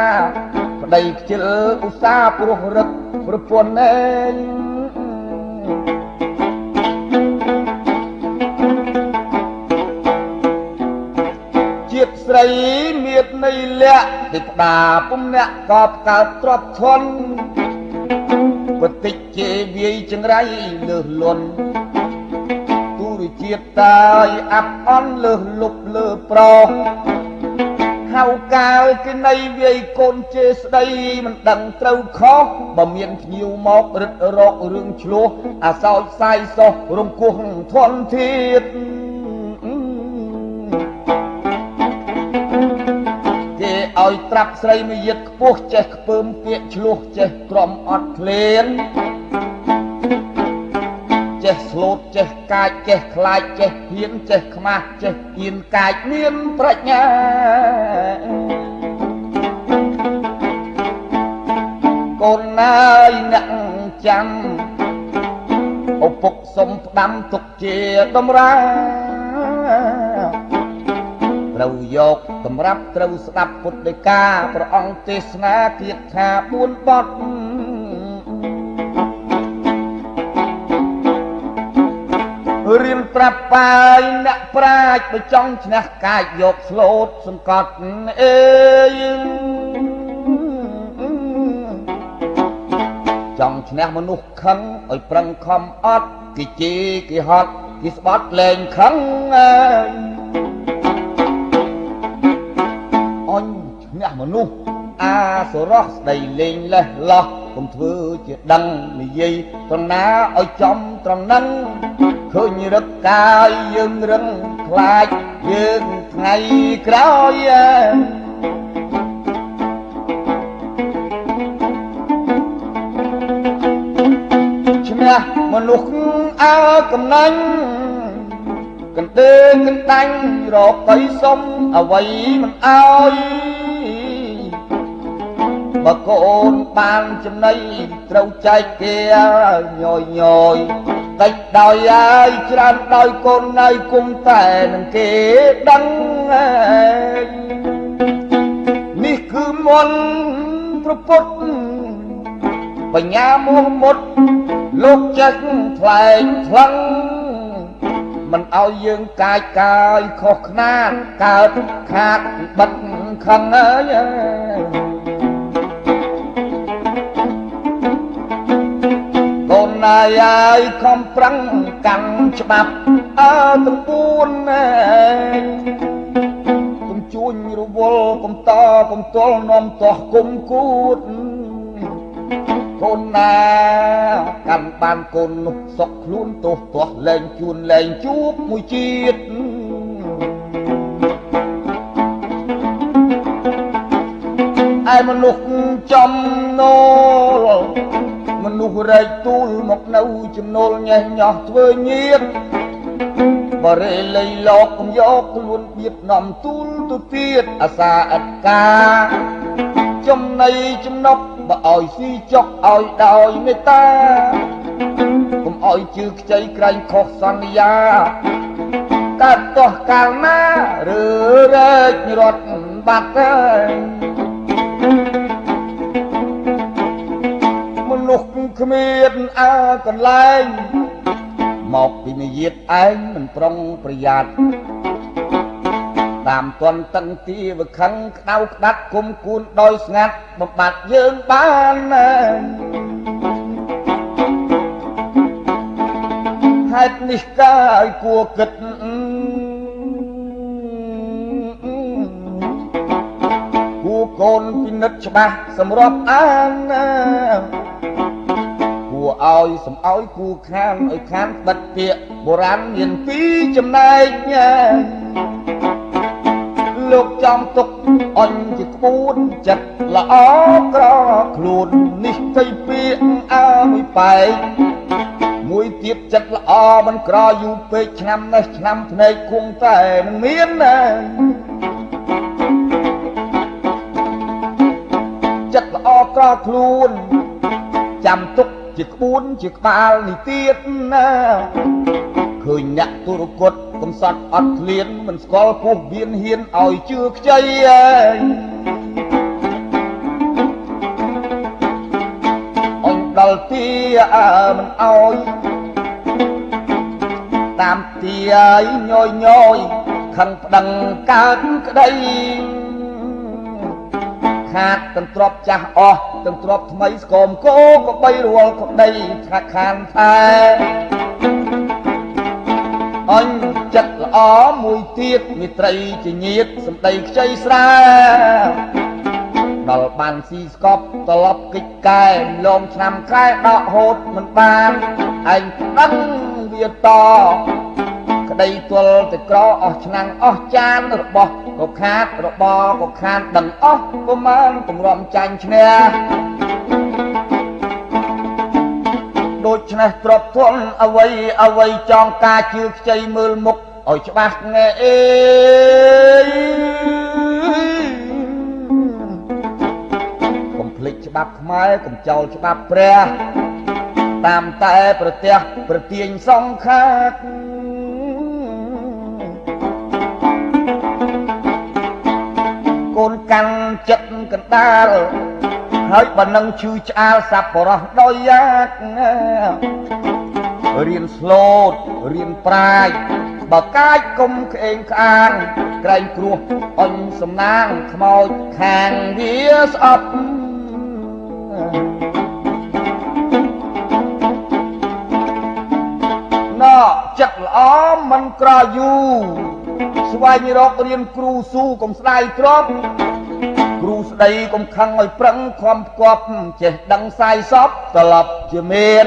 ប្តីខ្ជិលឧស្សាហ៍ព្រោះរឹកប្រពន្ធឯងជាតិស្រីមៀតនៃលក្ខ ទេព្តាពុំអ្នកកបកើតទ្របធន់បតិចជាវាយចង្រៃលើសលន់ទូរជាតិតាយអាប់អន់លើសលុបលើប្រហៅកាយគេនៃវាយកូនជេស្ដីមិនដឹងត្រូវខុសបើមានភ្ញៀវមករឹតរករឿងឆ្លោះអាសោចផ្សាយសោះរំគោះធន់ធាតគេឲ្យត្រាប់ស្រីមួយយិតខ្ពស់ចេះខ្ពើមពាកឆ្លោះចេះក្រំអត់ឃ្លានចេះស្លូតចេះកាចចេះខ្លាចចេះហ៊ានចេះខ្មាស់ចេះហ៊ានកាចមានប្រាជ្ញាកូនណាយអ្នកចាំឪពុកសុំផ្ដាំទុកជាដំរាត្រូវយកសម្រាប់ត្រូវស្ដាប់ពុទ្ធដីកាព្រះអង្គទេសនាគៀតថា4បទរៀនប្រាប់បាយអ្នកប្រាជ្ញបើចង់ឈ្នះកាយយកស្លូតសង្កត់អេចង់ឈ្នះមនុស្សខឹងឲ្យប្រឹងខំអត់គេជេរគេហត់គេស្បត់លែងខឹងអញឈ្នះមនុស្សអាសុរោះស្ដីលេងលេះលោះកុំធ្វើជាដឹងនិយាយត្រង់ណាឲ្យចំត្រង់ហ្នឹងឃើញរឹកកាយយើងរឹងខ្លាចយើងថ្ងៃក្រោយឈ្នះមនុស្សអើកំណាញ់កន្ទេកន្តាញ់រកទៅសុំអ្វីមិនអើយបើកូនបានចំណៃត្រូវចែកគេញយញយតិចដោយហើយច្រើនដោយកូនណៃគុំតែនឹងគេដឹងនេះគឺមន្តព្រះពុទ្ធបញ្ញាមោះមុតលោកចេះថ្លែងថ្លឹងមិនឲ្យយើងកាយកាយខុសខ្នាតកើតខាតបិទខឹងហើយកូនណាយហើយខំប្រឹងកាន់ច្បាប់ទាំង4កុំជួញរវល់កុំតកុំទល់នាំទាស់គុំគួតកូនណាកាន់បានកូននោះសុកខ្លួនទោះទាស់លែងជួនលែងជួបមួយជាតិឯមនុស្សចំណូលមនុស្សរែកទូលមកនៅចំណូលញ៉េះញោះធ្វើញៀតបរិលៃលោកកុំយកខ្លួនបៀតនាំទូលទៅទៀតអាសាអត់ការចំណៃចំណប់បើឲ្យស៊ីចុកឲ្យដោយមេត្តាកុំឲ្យជឿខ្ចីក្រែងខុសសន្យាកើតតោះកាលណាឬរែករត់បាត់មនុស្សគ្មានកន្លែងមកពីមាយាទឯងមិនប្រុងប្រយ័ត្នតាមតន់តឹងទីវខឹងក្តៅក្តាត់គុំគួនដោយស្ងាត់បំបត្តិយើងបានហេតុនេះកាយគួរគិតគួរកូនពិនិត្យច្បាស់សម្រាប់អានគួរឲ្យសំអោយគួរខានឲ្យខានបិទពាក្យបុរាណមានពីរចំណែកលោកចំទុកអញជាក្បួនចិត្តល្អក្រខ្លួននេះទៅពាក្យមួយបែកមួយទៀតចិត្តល្អមិនក្រយូរពេកឆ្នាំនេះឆ្នាំភ្នែកគង់តែមិនមានចិត្តល្អក្រខ្លួនចាំទុកជាក្បួនជាក្បាលនេះទៀតណាឃើញអ្នកទុរគតកំសត់អត់ឃ្លានមិនស្គាល់ពោះវៀនហ៊ានឲ្យជឿខ្ចីអញដល់ទីមិនអោយតាមទីឲ្យញយញយខឹងប្តឹងកើតក្តី ខាតទាំងទ្របចាស់អស់ទាំងទ្របថ្មីស្គមគោក៏បីរួលក្តីថាខានថែអញចិត្តល្អមួយទៀតមិត្រីជាញាតសម្ដីខ្ចីស្រាដល់បានស៊ីស្កប់ត្រឡប់កិច្ចកែលងឆ្នាំខែដកហូតមិនបានឯងដឹងវាតក្តីទល់តែក្រអស់ឆ្នាំងអស់ចានរបស់ក៏ខាតរបក៏ខានដឹងអស់ប្រមាណគម្រាំចាញ់ឈ្នះដូច្នេះទ្រពធនអ្វីចងការជឿខ្ចីមើលមុខឲ្យច្បាស់ngheអេកុំភ្លេចច្បាប់ខ្មែរកុំចោលច្បាប់ព្រះតាមតែប្រទះប្រទាញសង្ខារកូនកាន់ចិត្តកណ្ដាលហើយបើនឹងឈឺឆ្អាលសាប់បរោះដោយយ៉ាករៀនស្លូតរៀនប្រាជ្ញបើកាចគុំក្អេងក្អាងក្រែងគ្រោះអញសំណាងខ្មោចខាងវាស្អប់ណោចិត្តល្អមិនក្រយូរស្វែងរករៀនគ្រូស៊ូកុំស្ដាយទ្រពគ្រូស្ដីកុំខឹងឲ្យប្រឹងខំផ្គប់ចេះដឹងសាយសពត្រឡប់ជាមាន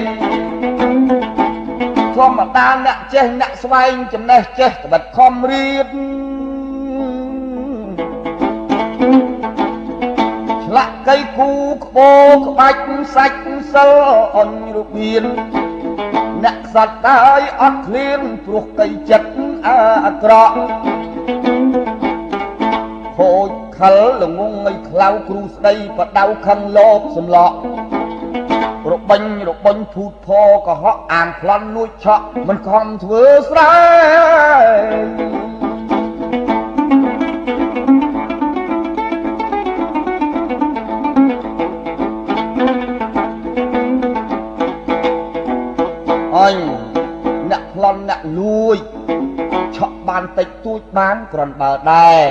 ធម្មតាអ្នកចេះអ្នកស្វែងចំណេះចេះត្បិតខំរៀនឆ្លាក់កៃគូក្បោក្បាច់សាច់សិលអញរបៀនអ្នកសត្វតើយអត់ឃ្លានព្រោះកៃចិត្តអាក្រក់ហូចខលល្ងងឲ្យខ្លៅគ្រូស្ដីបដៅខឹងលោភសំឡក់របិញភូតផកុហកអានប្លន់លួចឆក់មិនខំធ្វើស្រែអញអ្នកប្លន់អ្នកលួចឆក់បានតិចតួចបានគ្រាន់បើដែរ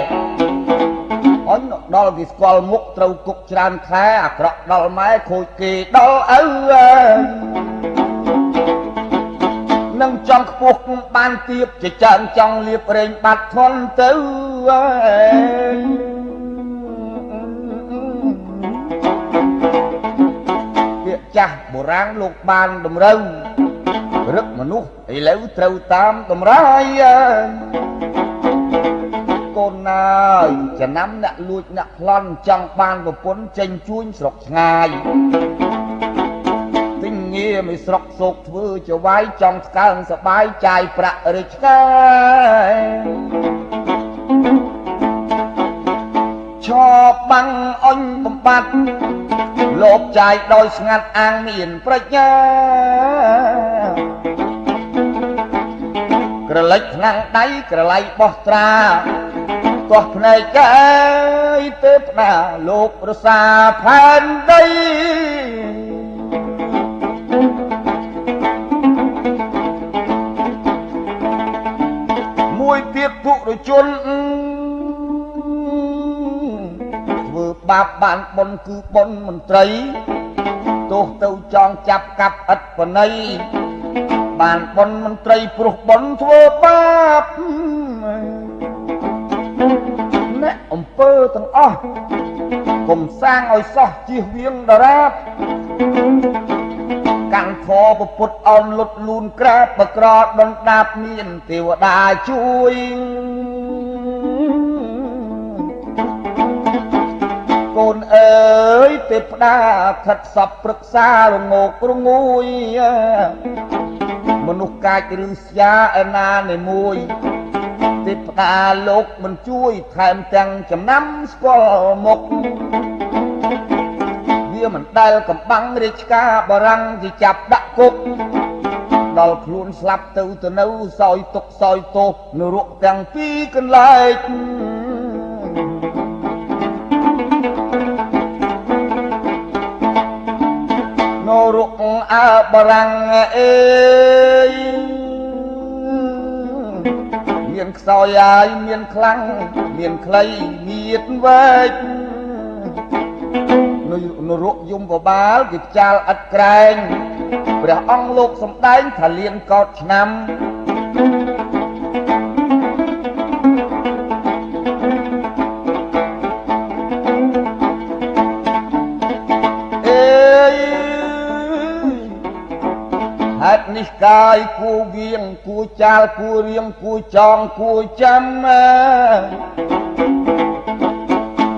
អញដល់គេស្គាល់មុខត្រូវគុកច្រើនខែអាក្រក់ដល់ម៉ែខូចគេដល់ឪនឹងចង់ខ្ពស់បានទៀបជាចាំចង់លៀបរែងបាត់ធន់ទៅពាក្យចាស់បុរាណលោកបានតម្រូវរឹកមនុស្សឥឡូវត្រូវតាមតម្រាយកូនណាយចំណាំអ្នកលួចអ្នកប្លន់ចង់បានប្រពន្ធចេញជួញស្រុកឆ្ងាយទិញងារមិនស្រុកសោកធ្វើជាវាយចង់ស្កើងសបាយចាយប្រាក់ឬឆ្ងាយឈប់បាំងអញបំបត្តិលោភចាយដោយស្ងាត់អាងមានប្រាជ្ញាក្រឡិចឆ្នាំងដៃក្រឡៃបោះត្រាទោះភ្នែកកែទេពតាលោករសាផែនដីមួយទៀតពុរជនធ្វើបាបបានបុណ្យគឺបុណ្យមន្ត្រីទោះទៅចងចាប់កាប់ឥតបណៃបានបុណ្យមន្ត្រីព្រោះបុណ្យធ្វើបាបអ្នកអំពើទាំងអស់កុំសាងឲ្យសោះជៀសវាងដរាបកាន់ខពុទ្ធអនលុតលូនក្រាបបក្រដុនដាបមានទេវតាជួយកូនអើយទេពតាខិតសពប្រឹក្សារងោករងួយមនុស្សកាចឬស្យាឯណានៃមួយទេពតាលោកមិនជួយថែមទាំងចំណាំស្គាល់មុខវាមិនដែលកំបាំងរាជការបរាំងគេចាប់ដាក់គុកដល់ខ្លួនស្លាប់ទៅនៅសោយទុកសោយទោសនរកទាំងពីរកន្លែងនរកអើបរាំងអេមានខ្សោយហើយមានខ្លាំងមានខ្លីមានវែក នរកយមបបាលគេខ្ចាល់ឥតក្រែងព្រះអង្គលោកសំដែងថាលៀនកោតឆ្នាំហេតុនេះកាយគួវៀងគួចាលគួរៀងគួចងគួចាំ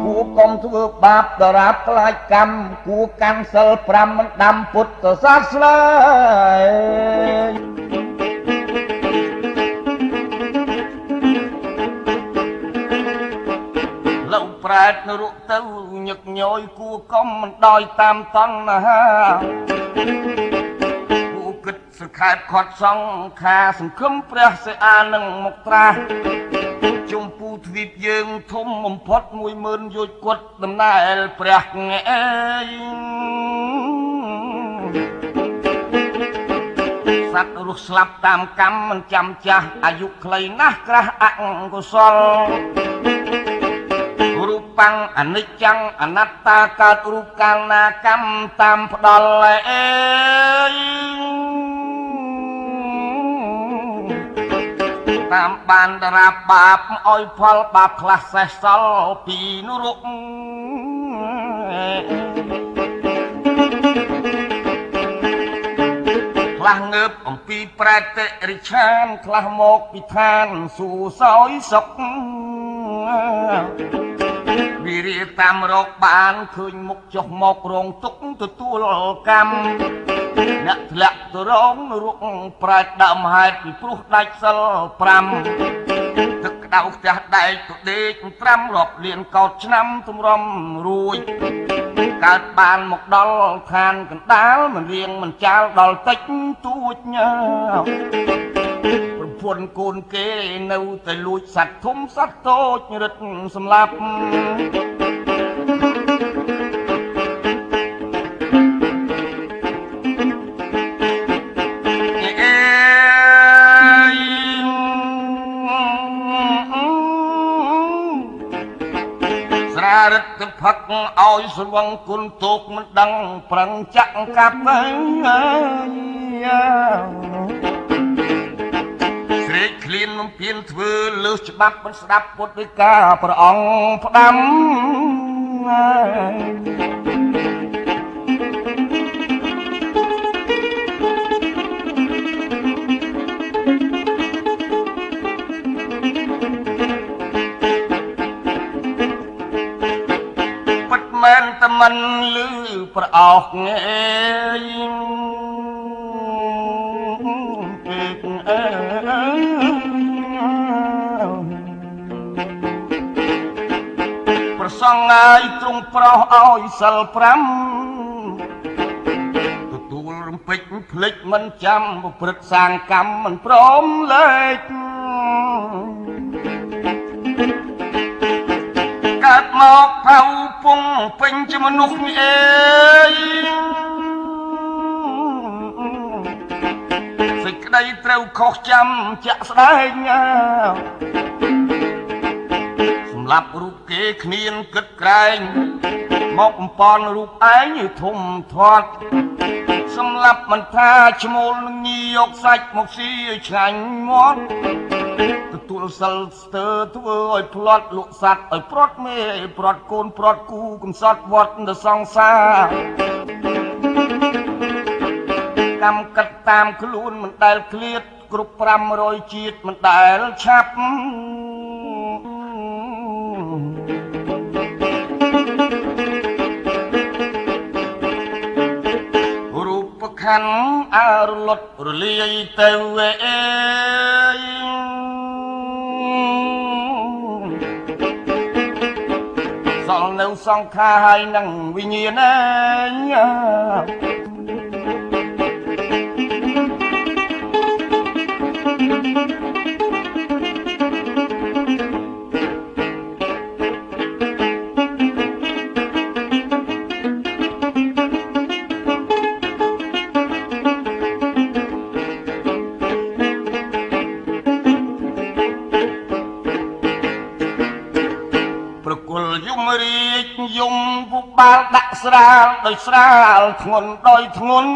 គួកុំធ្វើបាបដរាបខ្លាចកម្មគួកាន់សិល5មិនដាំពុទ្ធសាសនាលោកប្រែតនរកទៅញឹកញយគួកុំមិនដោយតាមតណ្ហាគិតសង្ខេបខាត់សង្ខាសង្ឃឹមព្រះសិអានឹងមកត្រាស់ជុំពូទ្វីបយើងធំបំផុត10000យោជគត់ដំណើរព្រះអើយសត្វរស់ស្លាប់តាមកម្មមិនចាំចាស់អាយុខ្លីណាស់ក្រាស់អកុសលរូបាំងអនិច្ចំអនត្តាកើតរូបកាលណាកម្មតាមផ្ដល់អើយតាមបានតារាបាបឲ្យផលបាបខ្លះសេះសល់ពីនរកខ្លះងើបអំពីប្រែតិរិឆានខ្លះមកពីឋានសួសោយសុខវិរិយតាមរកបានឃើញមុខចុះមករងទុកទទួលកម្មអ្នកធ្លាក់ទៅរងនរកប្រែតដើមហេតុពីព្រោះដាច់សិល5ទឹកក្តៅផ្ទះដែកទៅដេក5រាប់លានកោតឆ្នាំទម្រាំរួចកើតបានមកដល់ឋានកណ្ដាលមិនរៀងមិនចាលដល់តិចទួចញ៉ាប្រពន្ធកូនគេនៅតែលួចសត្វធំសត្វតូចរឹតសម្លាប់រឹតទៅផឹកឲ្យស្វឹងគុណទុកមិនដឹងប្រឹងចាក់កាប់ស្រេកឃ្លានមិនពៀនធ្វើលើសច្បាប់មិនស្ដាប់ពុទ្ធដីកាព្រះអង្គផ្ដាំមែនតែមិនលឺប្រអោសងេប្រសងហើយទ្រង់ប្រោសឲ្យសិល5ទទួលរំពេចភ្លេចមិនចាំប្រព្រឹត្តសាងកម្មមិនព្រមលេចកើតមកផៅពងពេញជាមនុស្សនេះអើយសេចក្តីត្រូវខុសចាំជាក់ស្ដែងសម្រាប់រូបគេគ្មានគិតក្រែងមកបំពន់រូបឯងធំធាត់សម្រាប់មិនថាឈ្មោលនឹងញីយកសាច់មកស៊ីឲ្យឆ្ងាញ់មាត់ទទួលសិលស្ទើរធ្វើឲ្យផ្លត់លក់សัตว์ឲ្យព្រាត់មេព្រាត់កូនព្រាត់គូកំសត់វត្តទៅសង្សារកម្មកិតតាមខ្លួនមិនដែលឃ្លាតគ្រប់500ជាតិមិនដែលឆាប់រូបខណ្ឌអរលត់រលាយទៅអេសល់នៅសង្ខារហើយនឹងវិញ្ញាណយមរាជយមពុបាលដាក់ ស្រាលដោយស្រាលធ្ងន់ដោយធ្ងន់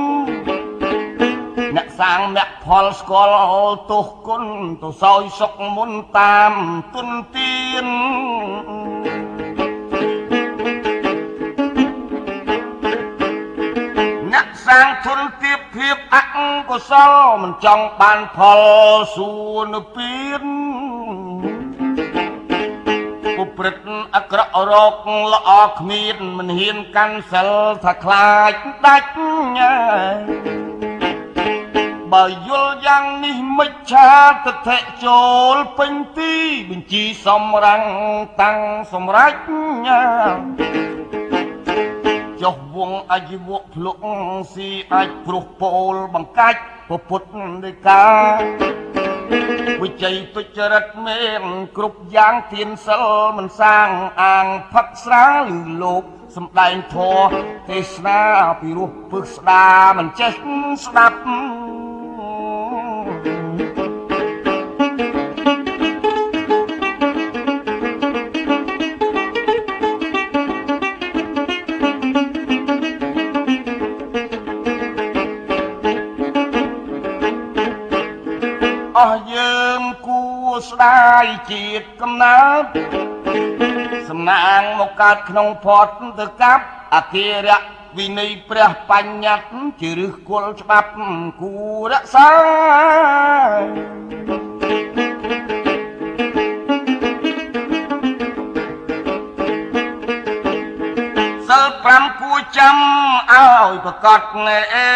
អ្នកសាងមគ្គផលស្គាល់ទោសគុណទៅសោយសុខមុនតាមទុនទានអ្នកសាងធនទាបភាពអកុសលមិនចង់បានផលសួនពៀនពុព្រឹត្តអក្រក់រកល្អគ្មានមិនហ៊ានកាន់សិលថាខ្លាចដាច់បើយល់យ៉ាងនេះមិច្ឆាទិដ្ឋិចូលពេញទីបញ្ជីសម្រាំងតាំងសម្រេចចុះវងអាជីវៈភ្លុកស៊ីអាចព្រោះពោលបង្កាច់ពុទ្ធដីកាវិជ័យទុច្ចរិតមានគ្រប់យ៉ាងទានសិលមិនសាងអាងផឹកស្រាលលោកសំដែងធម៌ទេសនាពីរោះពឹសស្ដាមិនចេះស្ដាប់អស់យើងគួស្ដាយជាតិកំណើតសំណាងមកកើតក្នុងផតទៅកាប់អធិរៈវិន័យព្រះបញ្ញត្តិជាឫសគល់ច្បាប់គួរក្សាសិល5គួរចាំឲ្យប្រកាសអេ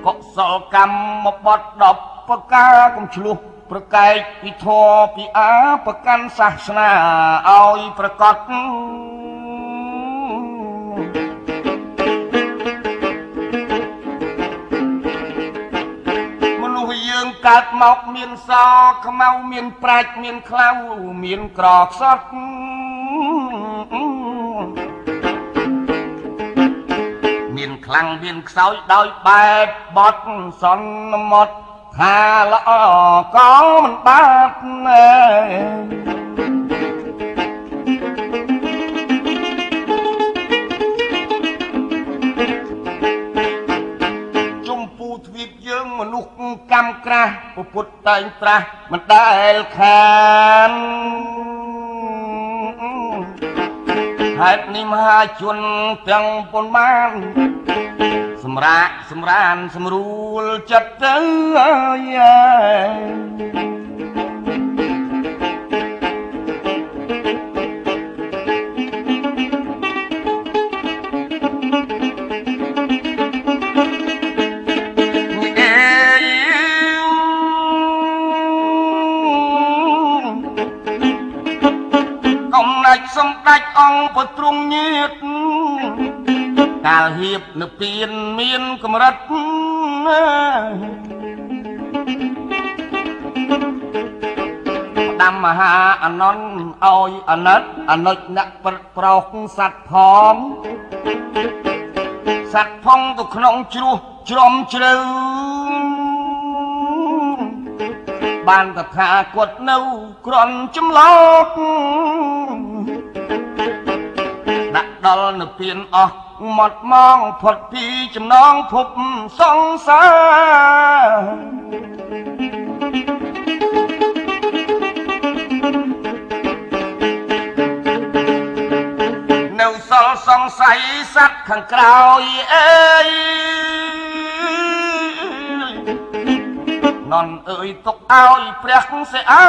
កុសលកម្មបត់10ប្រការកុំឆ្លោះប្រកែកពីធម៌ពីអាប្រកាន់សាសនាឲ្យប្រកបមនុស្សយើងកើតមកមានសខ្មៅមានប្រាជ្ញមានខ្លៅមានក្រខ្សត់មានខ្លាំងមានខ្សោយដោយបែបបត់សន្មត់ថាល្អក៏មិនបាត់ជុំពូទ្វីបយើងមនុស្សកម្មក្រាស់ពុទ្ធតែងត្រាស់មិនដែលខានហេតុនេះមហាជនទាំងប៉ុន្មានសម្រាកសម្រានសម្រួលចិត្តទៅសម្ដេចអង្គពុទ្រង់ញាតកាលហៀបនៅពៀនមានកម្រិតដាំមហាអនន្តឲ្យអណិតអនុជអ្នកប្រត់ប្រោសសត្វផងសត្វផងទៅក្នុងជ្រោះជ្រំជ្រៅបានតថាគតនៅក្រន់ចម្លកដាក់ដល់នៅពៀនអស់មកមកផុតពីចំណងភពសង្សារនៅសល់សង្ស័យសត្វខាងក្រោយអើយនន់អើយទុកឲ្យព្រះសិអា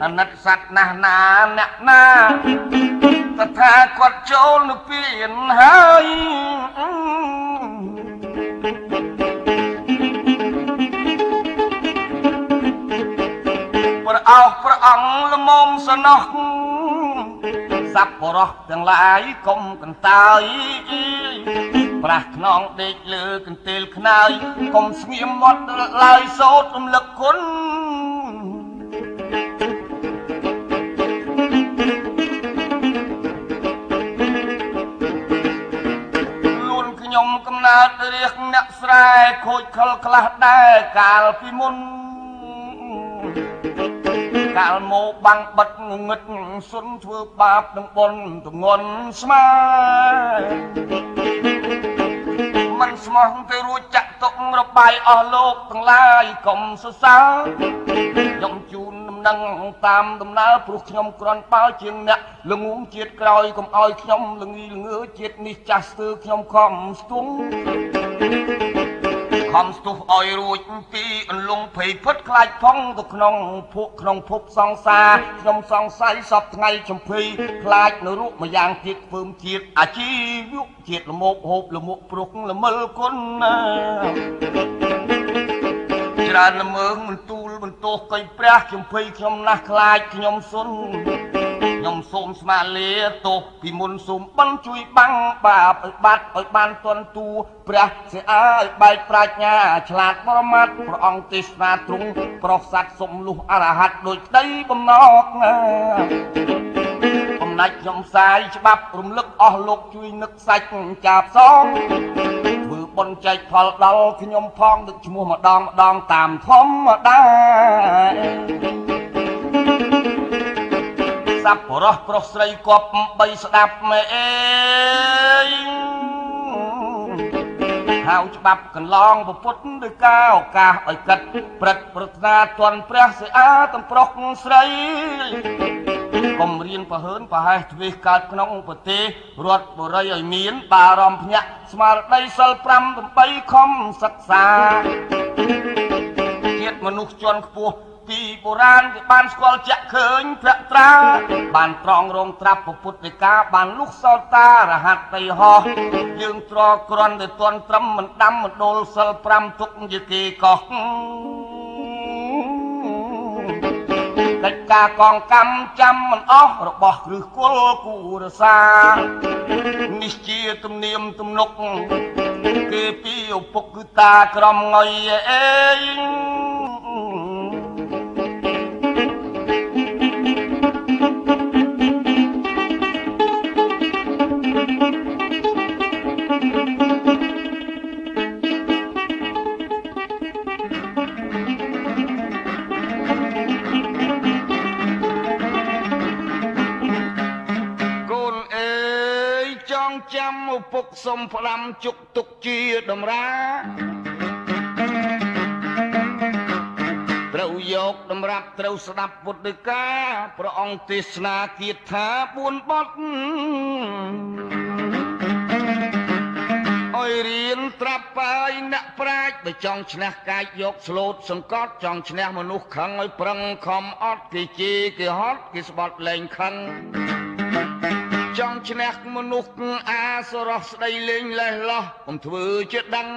អាណិតសត្វណាស់ណាអ្នកណាតថាគាត់ចូលនៅពៀនហើយព្រះអោសព្រះអង្គល្មមសំណោះសប្បុរសទាំងឡាយកុំកន្តើយប្រាស់ខ្នងដេកលើកន្ទេលខ្នើយកុំស្ងៀមមាត់ឡើយសូត្ររំលឹកគុណខ្ញុំកំណើតរាជអ្នកស្រែខូចខលខ្លះដែរកាលពីមុន កាលមកបាំងបិទងងឹតសុនធ្វើបាបនឹងបនទងន់ស្មាមិនស្មោះទៅរួចចាក់ទុករបាយអស់លោកទាំងឡាយកុំសរសើរខ្ញុំជូនដំណឹងតាមដំណើរព្រោះខ្ញុំគ្រាន់បើជាងអ្នកល្ងងជាតិក្រោយកុំឲ្យខ្ញុំល្ងីល្ងើជាតិនេះចាស់ស្ទើរខ្ញុំខំស្ទុំខំស្ទុះឲ្យរួចពីអន្លង់ភ័យផុតខ្លាចផងទៅក្នុងភពសង្សារខ្ញុំសង្ស័យសពថ្ងៃចំភីខ្លាចនៅរូបម្យ៉ាងទៀតធ្វើមជាតិអាជីវៈជាតិលមោកហូបលមុខព្រុកល្មិលគុណណាច្រើនល្មើងមិនទូលបន្ទោសកៃព្រះចំភីខ្ញុំណាស់ខ្លាចខ្ញុំសុនខ្ញុំសូមស្មាលាទោសពីមុនសូមបិណ្ឌជួយបាំងបាបឲ្យបាត់ឲ្យបានទន់ទូព្រះសិអើឲ្យបែកប្រាជ្ញាឆ្លាតបរមត្ថព្រះអង្គទេសនាទ្រង់ប្រោសសត្វសុំលុះអរហត្តដោយក្តីបំណងអំណាចខ្ញុំផ្សាយច្បាប់រំលឹកអស់លោកជួយនឹកសាច់ចាប់សងធ្វើបុណ្យចែកផលដល់ខ្ញុំផងដឹកឈ្មោះម្ដងតាមធម្មតាសាប់រស់ប្រុសស្រីគប់បីស្ដាប់មេអេយហៅច្បាប់កន្លងពុទ្ធដោយការឱកាសឲ្យកាត់ព្រឹកប្រាថ្នាទន់ព្រះសិអាតំប្រុសស្រីកុំរៀនប្រហើនប្រហែសទ្វេសកើតក្នុងប្រទេសរដ្ឋបុរីឲ្យមានបារម្ភភ្ញាក់ស្មារតីសិល5ដើម្បីខំសិក្សាជាតិមនុស្សជាន់ខ្ពស់ពីបុរាណគេបានស្គាល់ចាក់ឃើញភក្ត្រាបានត្រង់រងត្រាប់ពុទ្ធិកាបានលុះសោតារហត្តៃហោះយើងត្រក្រន់ទៅទន់ត្រឹមមិនដាំមណ្ឌលសិល5ទុកជាគេកោះកិច្ចការកងកម្មចាំមិនអស់របស់គ្រឹះគល់គូរសានេះជាទំនៀមទំនុកគេពីឪពុកគឺតាក្រមងុយអេចាំឪពុកសុំផ្ដាំជុកទុកជាតម្រាត្រូវយកតម្រាប់ត្រូវស្ដាប់ពុទ្ធដីកាព្រះអង្គទេសនាគៀតថា4បទអើយរៀនត្រាប់បាយអ្នកប្រាជ្ញបើចង់ឈ្នះកាយយកស្លូតសង្កត់ចង់ឈ្នះមនុស្សខឹងឲ្យប្រឹងខំអត់គេជេរគេហត់គេស្បត់លែងខឹងចង់ឈ្នះមនុស្សអាសរោះស្ដីលេងលេះលោះកុំធ្វើជាដឹង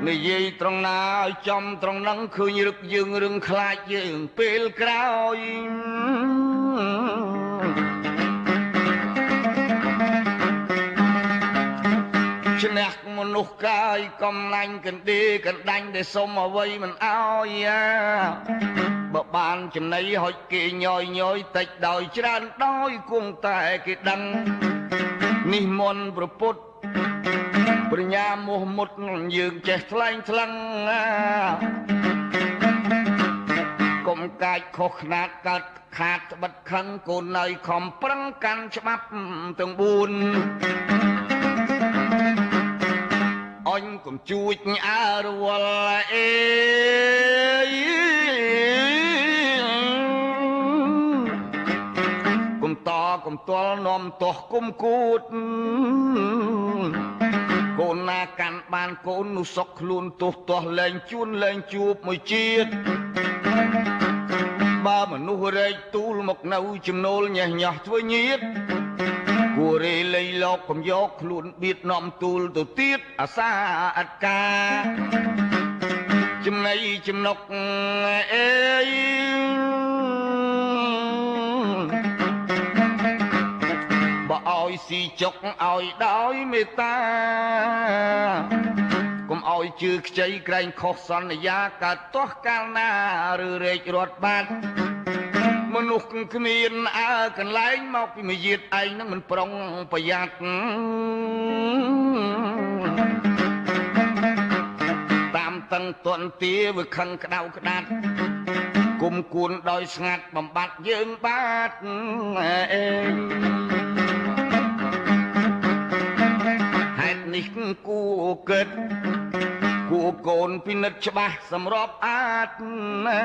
និយាយត្រង់ណាឲ្យចំត្រង់ហ្នឹងឃើញរឹកយើងរឿងខ្លាចយើងពេលក្រោយឈ្នះមនុស្សកាយកំណាញ់កណ្ដេកណ្ដាញ់ដែលសុំអ្វីមិនអោយបើបានចំណៃហុចគេញយតិចដោយច្រើនដោយគង់តែគេដឹងនេះមន្តប្រពុតប្រញ្ញាមោះមុតយើងចេះថ្លែងថ្លឹងកុំកាចខុសខ្នាតកើតខាតត្បិតខឹងកូននៅខំប្រឹងកាន់ច្បាប់ទាំង4អញកុំជួចអើរវល់អេកុំតកុំទល់នាំទោះគុំគូតកូនណាកាន់បានកូននោះសុកខ្លួនទោះទាស់លែងជួនលែងជួបមួយជាតិបើមនុស្សរែកទូលមកនៅចំណូលញ៉េះញោះធ្វើញាតគួររេលៃលោកកុំយកខ្លួនបៀតនាំទូលទៅទៀតអាសាអត់ការចំណៃចំណុកអេយបើឲ្យស៊ីចុកឲ្យដោយមេត្តាកុំឲ្យជឿខ្ចីក្រែងខុសសន្យាកើតទាស់កាលណាឬរែករត់បាត់មនុស្សគ្មានអើកន្លែងមកពីមួយយាតឯងនឹងមិនប្រុងប្រយ័ត្នតាមតឹង តន់ទាវាខឹងក្តៅក្តាត់គុំគួនដោយស្ងាត់បំបត្តិយើងបាទអេហេតុនេះគួគិតគួកូនពិនិត្យច្បាស់សម្រាប់អាចណា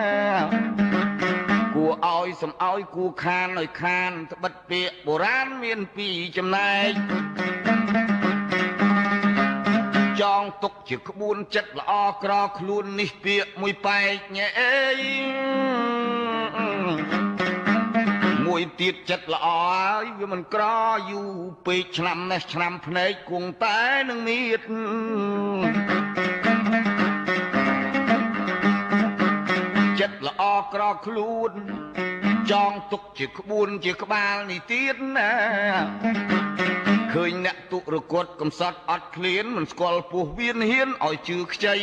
គួឲ្យសំឲ្យគួខានឲ្យខានត្បិតពាក្យបុរាណមានពីរចំណែកចងទុកជាក្បួនចិត្តល្អក្រខ្លួននេះពាក្យមួយបែកញ៉ែអេមួយទៀតចិត្តល្អហើយវាមិនក្រយូរពេកឆ្នាំនេះឆ្នាំភ្នែកគង់តែនឹងមៀតចិត្តល្អក្រខ្លួនចងទុកជាក្បួនជាក្បាលនេះទៀតណាឃើញអ្នកទុរគតកំសត់អត់ឃ្លានមិនស្គាល់ពោះវៀនហ៊ានឲ្យជឿខ្ចី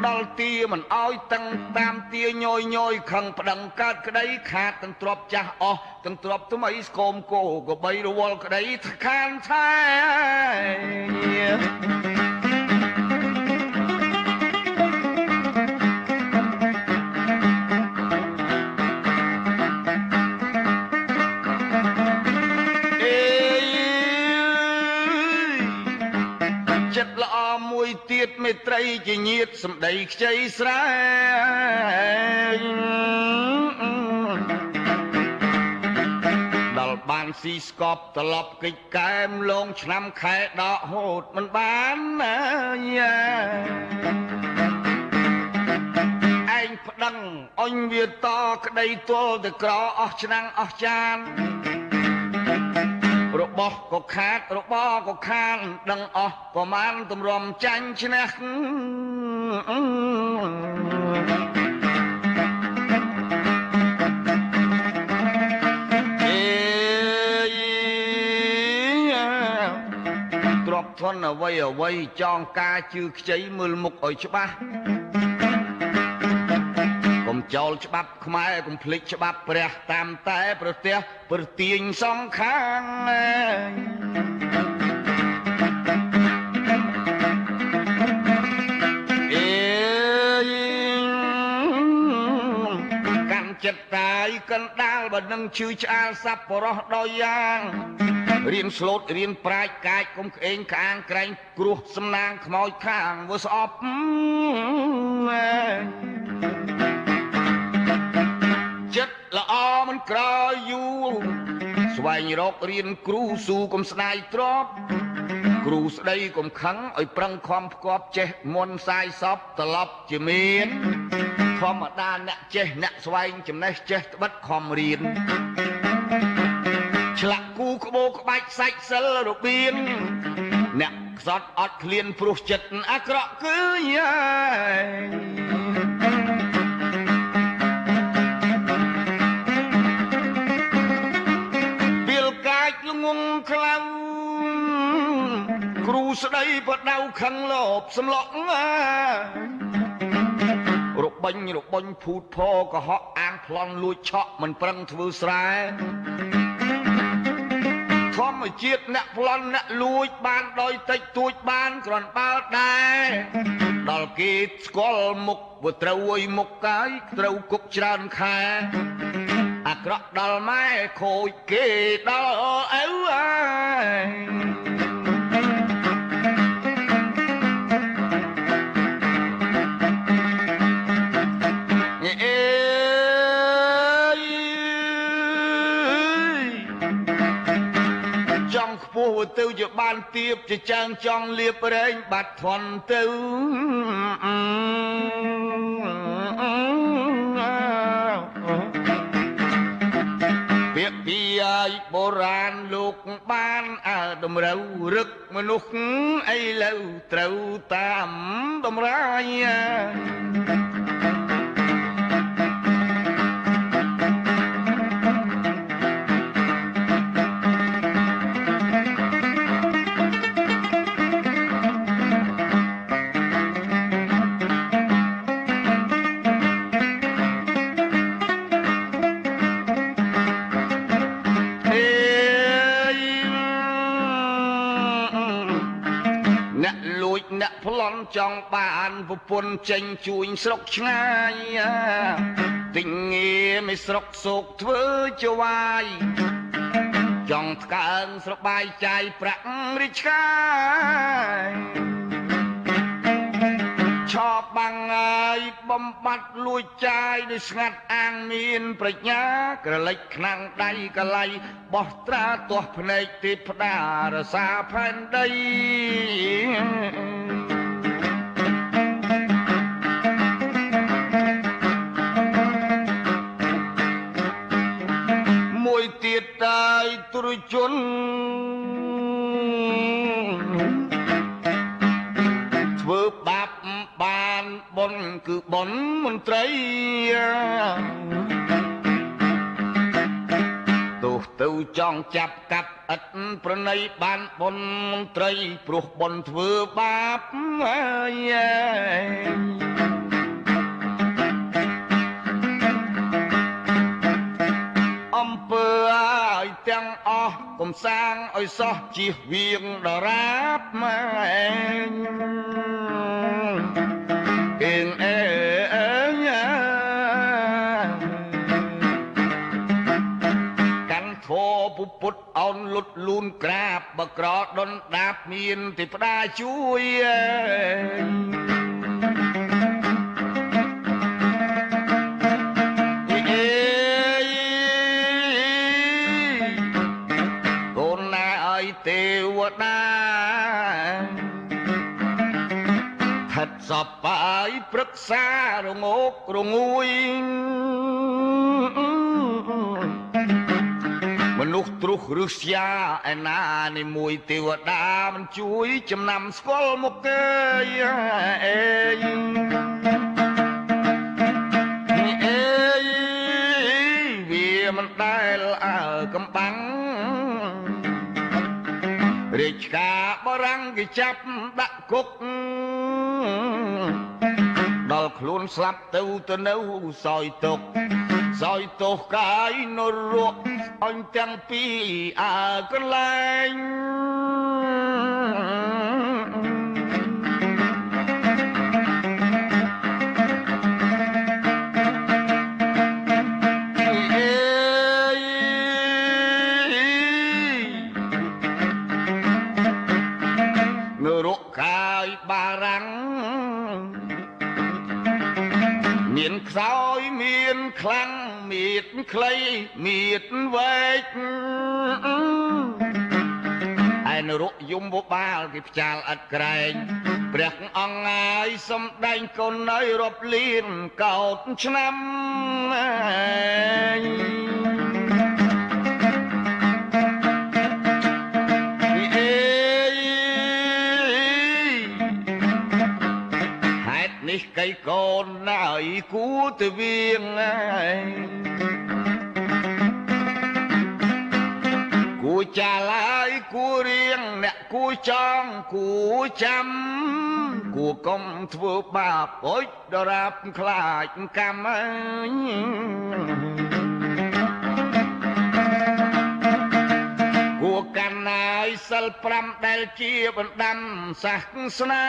ដល់ទាមិនឲ្យតឹងតាមទាញយខឹងប្តឹងកើតក្តីខាតទាំងទ្របចាស់អស់ទាំងទ្របថ្មីស្គមគោក៏បីរវល់ក្តីខានឆែមួយទៀតមេត្រីជាញាតសម្ដីខ្ចីស្រែងដល់បានស៊ីស្កប់ត្រឡប់កិច្ចកែមលងឆ្នាំខែដកហូតមិនបានណាឯងប្តឹងអញវាតក្តីទល់ទៅក្រអស់ឆ្នាំងអស់ចានរបស់ក៏ខាតរបស់ក៏ខានដឹងអស់ប្រមាណទម្រាំចាញ់ឈ្នះទ្របធនអ្វីចងការជឿខ្ចីមើលមុខឲ្យច្បាស់កុំចោលច្បាប់ខ្មែរកុំភ្លេចច្បាប់ព្រះតាមតែប្រទេសប្រទាញសងខាងកាន់ចិត្តតាយកិនដាលបើនឹងឈឺឆ្អាលសាប់បរោះដោយយ៉ាងរៀនស្លូតរៀនប្រាជ្ញកាចកុំក្អេងក្អាងក្រែងគ្រោះសំណាងខ្មោចខាងវាស្អប់ចិត្តល្អមិនក្រយូរស្វែងរករៀនគ្រូស៊ូកុំស្ដាយទ្របគ្រូស្ដីកុំខឹងឲ្យប្រឹងខំផ្គប់ចេះមុនសាយសពត្រឡប់ជាមានធម្មតាអ្នកចេះអ្នកស្វែងចំណេះចេះត្បិតខំរៀនឆ្លាក់គូក្បោក្បាច់សាច់សិលរបៀនអ្នកខ្សត់អត់ឃ្លានព្រោះចិត្តអាក្រក់គឺយ៉ាល្ងងខ្លាំងគ្រូស្ដីបដៅខឹងលោបសំឡក់របបាញ់ភូតផកុហកអាងប្លន់លួចឆក់មិនប្រឹងធ្វើស្រែធម្មជាតិអ្នកប្លន់អ្នកលួចបានដោយតិចតួចបានគ្រាន់បើដែរដល់គេស្គាល់មុខវាត្រូវអុយមុខកាយត្រូវគុកច្រើនខែអាក្រក់ដល់ម៉ែខូចគេដល់ឪអើយចង់ខ្ពស់ទៅជាបានទៀបជាចាងចង់លៀបរែងបាត់ធន់ទៅពាក្យពីឲ្យបុរាណលោកបានអើតម្រូវរឹកមនុស្សឥឡូវត្រូវតាមតម្រាយ អ្នកប្លន់ចង់បានប្រពន្ធចេញជួញស្រុកឆ្ងាយទិញងារមិនស្រុកសោកធ្វើជាវាយចង់ថ្កើងស្របាយចាយប្រាក់រិះឆ្កាយឆោបបាំងហើយបំបត្តិលួចចាយដោយស្ងាត់អាងមានប្រាជ្ញាក្រឡេចខ្លាំងដៃកលៃបោះត្រាទាស់ភ្នែកទេពតារសាផែនដីមួយទៀតតែទ្រុជនធ្វើបាបបានបុណ្យគឺបុណ្យមន្ត្រីទោះទៅចង់ចាប់កាប់ឥតប្រណីបានបុណ្យមន្ត្រីព្រោះបុណ្យធ្វើបាបហើយអំពើឲ្យទាំងអស់កុំសាងឲ្យសោះជៀសវាងដរាបម៉ែអេងអេកាន់ធោពុទ្ធអោនលុតលូនក្រាបបក្រដុនដាបមានទេវតាជួយទេវតាថិតសពបាយព្រឹក្សារងោករងួយមនុស្សទ្រុសរឹស្យាឯណានេះមួយទេវតាមិនជួយចំណាំស្គាល់មុខគេអេវាមិនដែលអើកំបាំងរាជការបរាំងគេចាប់ដាក់គុកដល់ខ្លួនស្លាប់ទៅនៅសោយទុកសោយទោសកាយនរកអញទាំងពីរអើកន្លែងបារាំងមានខ្សោយមានខ្លាំងមៀតខ្លីមៀតវែកឯនរកយំបបាលគេផ្ចាលឥតក្រែងព្រះអង្គហើយសំដែងកូនឲ្យរាប់លានកោតឆ្នាំនេះកៃកូនណាយគួទៅវៀងគួចាឡាយគួរៀងអ្នកគួចង់គួចាំគួកុំធ្វើបាបអុចដរាបខ្លាចកម្មគួកាន់ណាយសិល5ដែលជាបណ្ដាំសាសនា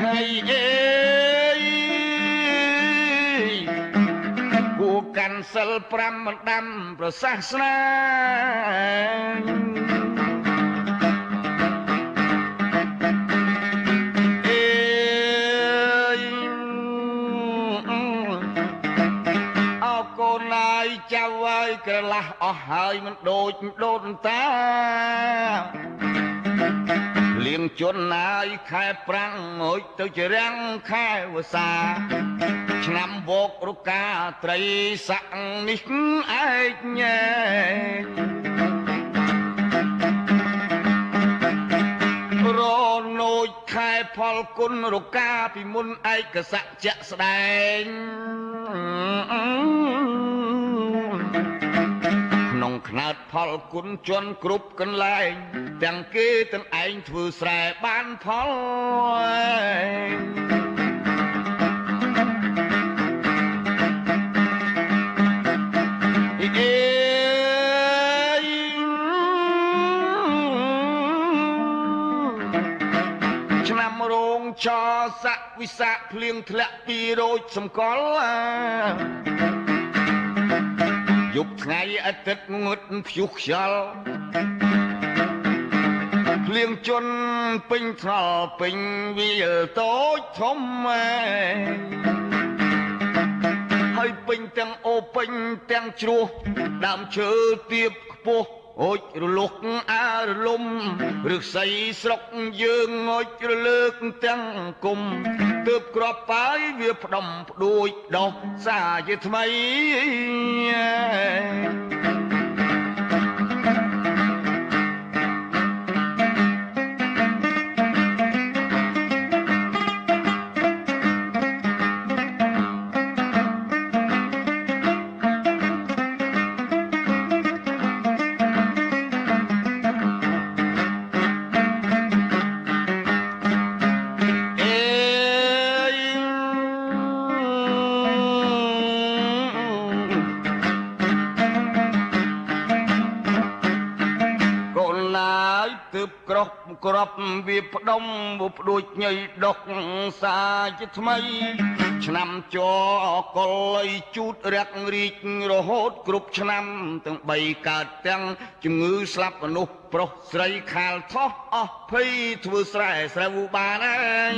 ហើយគួកាន់សិល5បណ្ដាំប្រសាសនាកូនណាយចៅហើយក្រឡាស់អស់ហើយមិនដូចដូនតាលៀងជន់ណាយខែប្រាំងងូចទៅជារាំងខែវស្សាឆ្នាំវោករកាត្រីស័កនេះឯកញ៉ែរណូចខែផលគុណរកាពីមុនឯកសៈជាក់ស្ដែងក្នុងខ្នើតផលគុណជន់គ្រប់កន្លែងទាំងគេទាំងឯងធ្វើស្រែបានផលអ ស័កវិសាកភ្លៀងធ្លាក់ពីរោចសម្គាល់យប់ថ្ងៃអាទិត្យងត់ព្យុះខ្យល់ភ្លៀងជន់ពេញថ្នល់ពេញវាលតូចធំហើយពេញទាំងអូពេញទាំងជ្រោះដើមឈើទៀបខ្ពស់អូចរលុកអារលំឫស្សីស្រុកយើងអូចរលើកទាំងគុំទើបក្របបាយវាផ្ដំផ្ដួចដោះសាជាថ្មីក្របវាផ្ដុំផ្ដួចញ័យដុកសាជាថ្មីឆ្នាំចកលៃជូតរាក់រីករហូតគ្រប់ឆ្នាំទាំង3កើតទាំងជំងឺស្លាប់មនុស្សប្រុសស្រីខាលថោះអស់ភ័យធ្វើស្រែស្រូវបានហើយ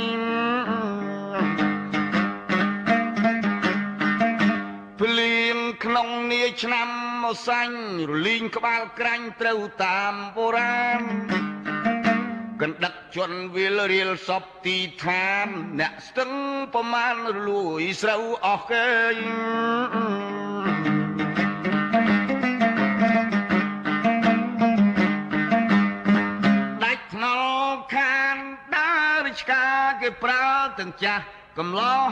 ភ្លៀងក្នុងនាឆ្នាំមកសាញ់រលីងក្បាលក្រាញ់ត្រូវតាមបុរាណកណ្ដឹកជន់វិលរៀលសពទីឋានអ្នកស្ទឹងប្រមាណរលួយស្រូវអស់គេដាច់ថ្នល់ខានដើររិឆ្កាគេប្រើទាំងចាស់កំឡោះ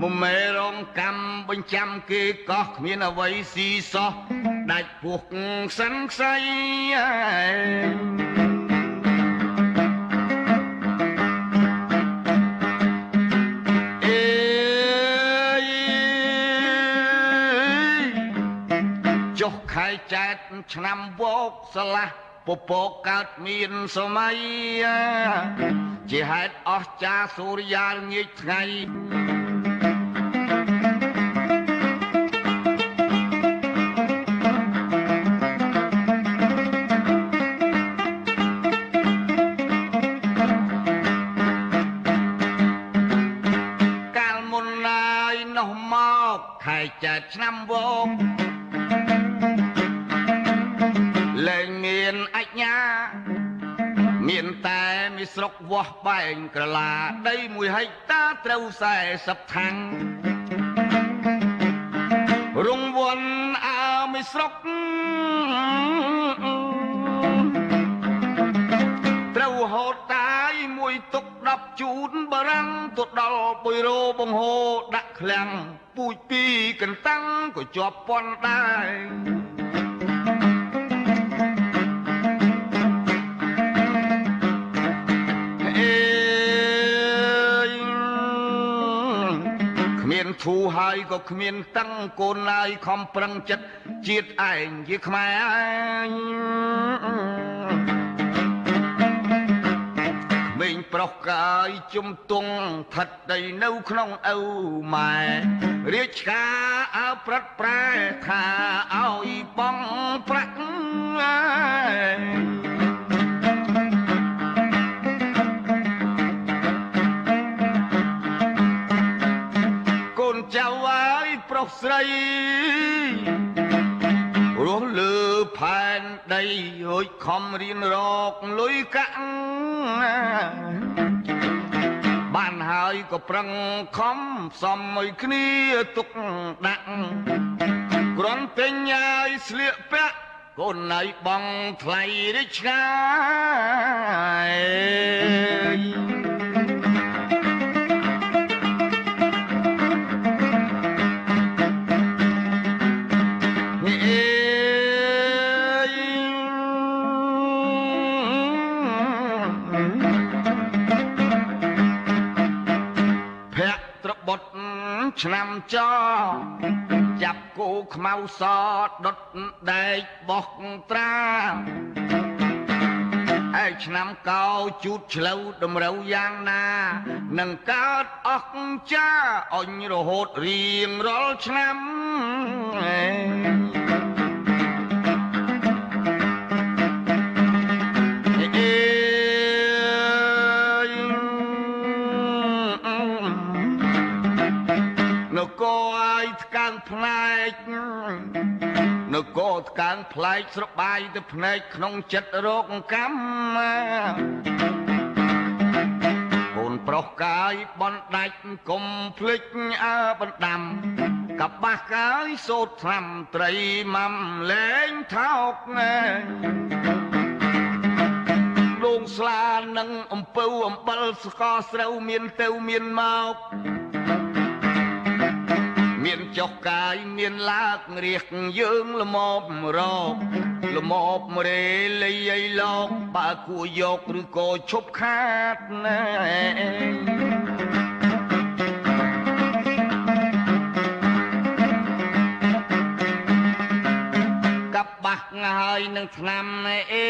មុំមេរងកម្មបញ្ចាំគេកោះគ្មានអ្វីស៊ីសោះដាច់ពោះសិនខ្សៃខែចែកឆ្នាំវកស្លាស់ពពកកើតមានសម័យជាហេតុអស្ចារ្យសូរិយាងាយថ្ងៃកាលមុនឡើយនោះមកខែចែកឆ្នាំវកលែងមានអញ្ញាមានតែមីស្រុកវាស់បែងក្រឡាដី1ហិកតាត្រូវ40ថាំងរង្វាន់អើមីស្រុកត្រូវហូតតាយមួយទុក10ជូនបារាំងទៅដល់បុយរោបង្ហូដាក់ឃ្លាំងពូជពីកន្តាំងក៏ជាប់ប៉ុនដែរធូហើយក៏គ្មានតាំងកូនឡើយខំប្រឹងចិត្តជាតិឯងជាខ្មែរក្មេងប្រុសកាយជុំទង់ថិតដីនៅក្នុងឪម៉ែរាជការអើប្រត់ប្រែថាឲ្យបងប្រាក់ចៅអើយប្រុសស្រីរស់លើផែនដីរួចខំរៀនរកលុយកាក់បានហើយក៏ប្រឹងខំផ្សំឲ្យគ្នាទុកដាក់គ្រាន់តែញ៉ាយស្លៀកពាក់កូនណៃបងថ្លៃរិចឆ្ងាយឆ្នាំចចាប់គោខ្មៅសដុតដែកបោះត្រា ឯឆ្នាំកោជូតឆ្លូវតម្រូវយ៉ាងណានឹងកើតអស់ចាអញរហូតរៀងរាល់ឆ្នាំនគរឲ្យថ្កើងផ្នែកនគរថ្កើងផ្លែកស្របាយទៅភ្នែកក្នុងចិត្តរោគកម្មកូនប្រុសកាយបណ្ដាច់កុំភ្លេចអើបណ្ដាំកបាស់កាយសូត្រថ្នាំត្រីម៉ាំលែងថោកដងស្លានឹងអំពៅអំបិលស្ករស្រូវមានទៅមានមកមានចុះកាយមានឡាករៀកយើងល្មមរកល្មមរេលីឲ្យលោកបើគួរយកឬក៏ឈប់ខាតណាកបាស់ហើយនឹងឆ្នាំអេ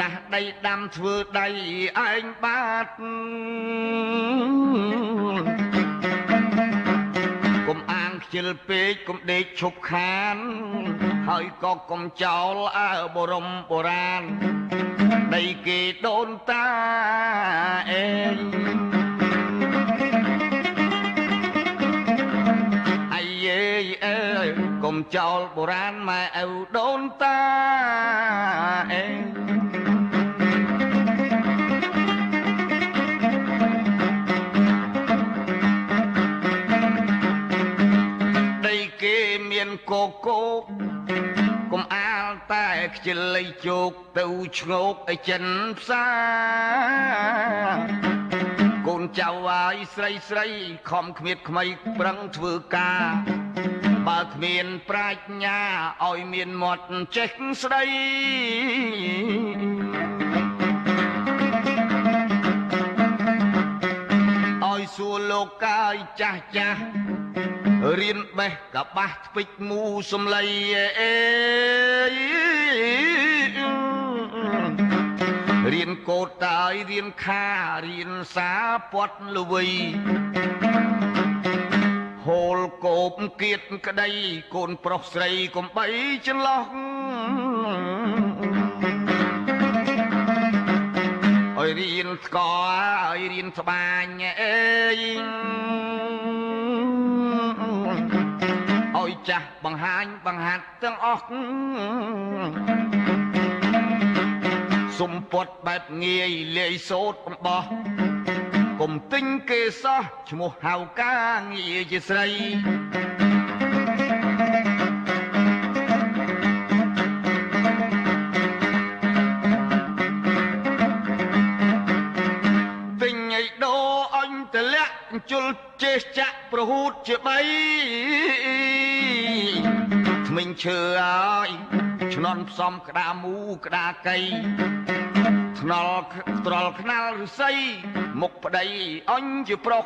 ដាស់ដីដាំធ្វើដៃឯងបាទកុំអាងខ្ជិលពេកកុំដេកឈប់ខានហើយក៏កុំចោលអើបរមបុរាណដីគេដូនតាឯងអាយអើយកុំចោលបុរាណម៉ែឪដូនតាឯងគេមានកោកោកុំអាលតែខ្ជិលលៃជោកទៅឆ្ងោកឲ្យចិនផ្សារកូនចៅហើយស្រីស្រីខំគ្មៀតខ្មៃប្រឹងធ្វើការបើគ្មានប្រាជ្ញាឲ្យមានមាត់ចេះស្ដីឲ្យសួរលោកកាយចាស់ចាស់រៀនបេះកបាស់ថ្ពេចមូសំឡីរៀនកោតតាយរៀនខារៀនសាពាត់លវីហូលកោបគៀតក្តីកូនប្រុសស្រីកុំបីចន្លោះឲ្យរៀនស្កឲ្យរៀនស្បាញឲ្យចាស់បង្ហាញបង្ហាត់ទាំងអស់សុំពត់បែបងាយលាយសូត្រអំបោះកុំទិញគេសោះឈ្មោះហៅការងារជាស្រីទិញឲ្យដោអញតលាក់ជុលចេះចាក់ប្រហូតជាបីថ្មិញឈើហើយឆ្នន់ផ្សំក្តារមូក្តារកៃថ្នល់ត្រល់ខ្នាល់ឫស្សីមុខប្តីអញជាប្រុស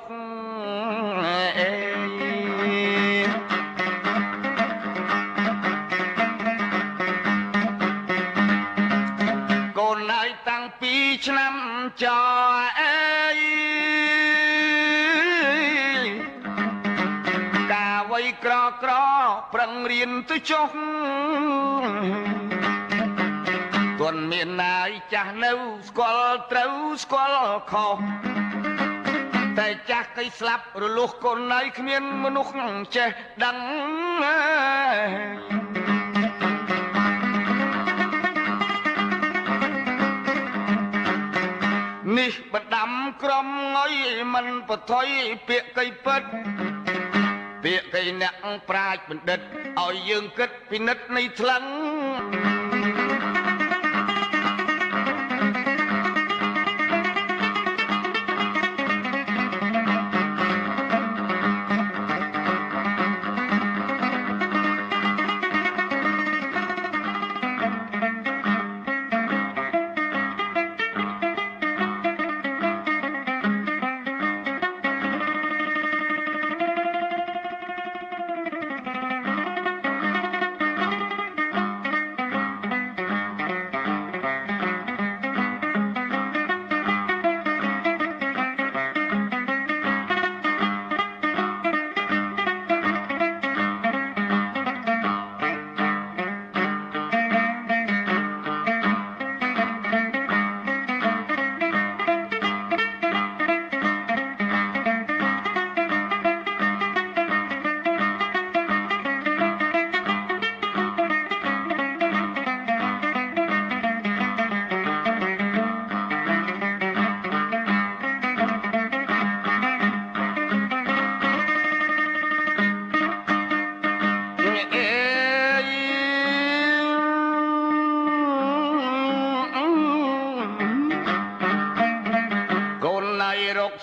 កូនហើយតាំងពីឆ្នាំចអេកាវ័យក្រក្រប្រឹងរៀនទៅចុះទន់មានណាយចាស់នៅស្គាល់ត្រូវស្គាល់ខុសតែចាស់កៃស្លាប់រលុះកូនណៃគ្មានមនុស្សចេះដឹងនេះបណ្ដាំក្រុមងុយមិនបថុយពាក្យកៃពិតពាក្យកៃអ្នកប្រាជ្ញបណ្ឌិតឲ្យយើងគិតពិនិត្យនៃថ្លឹង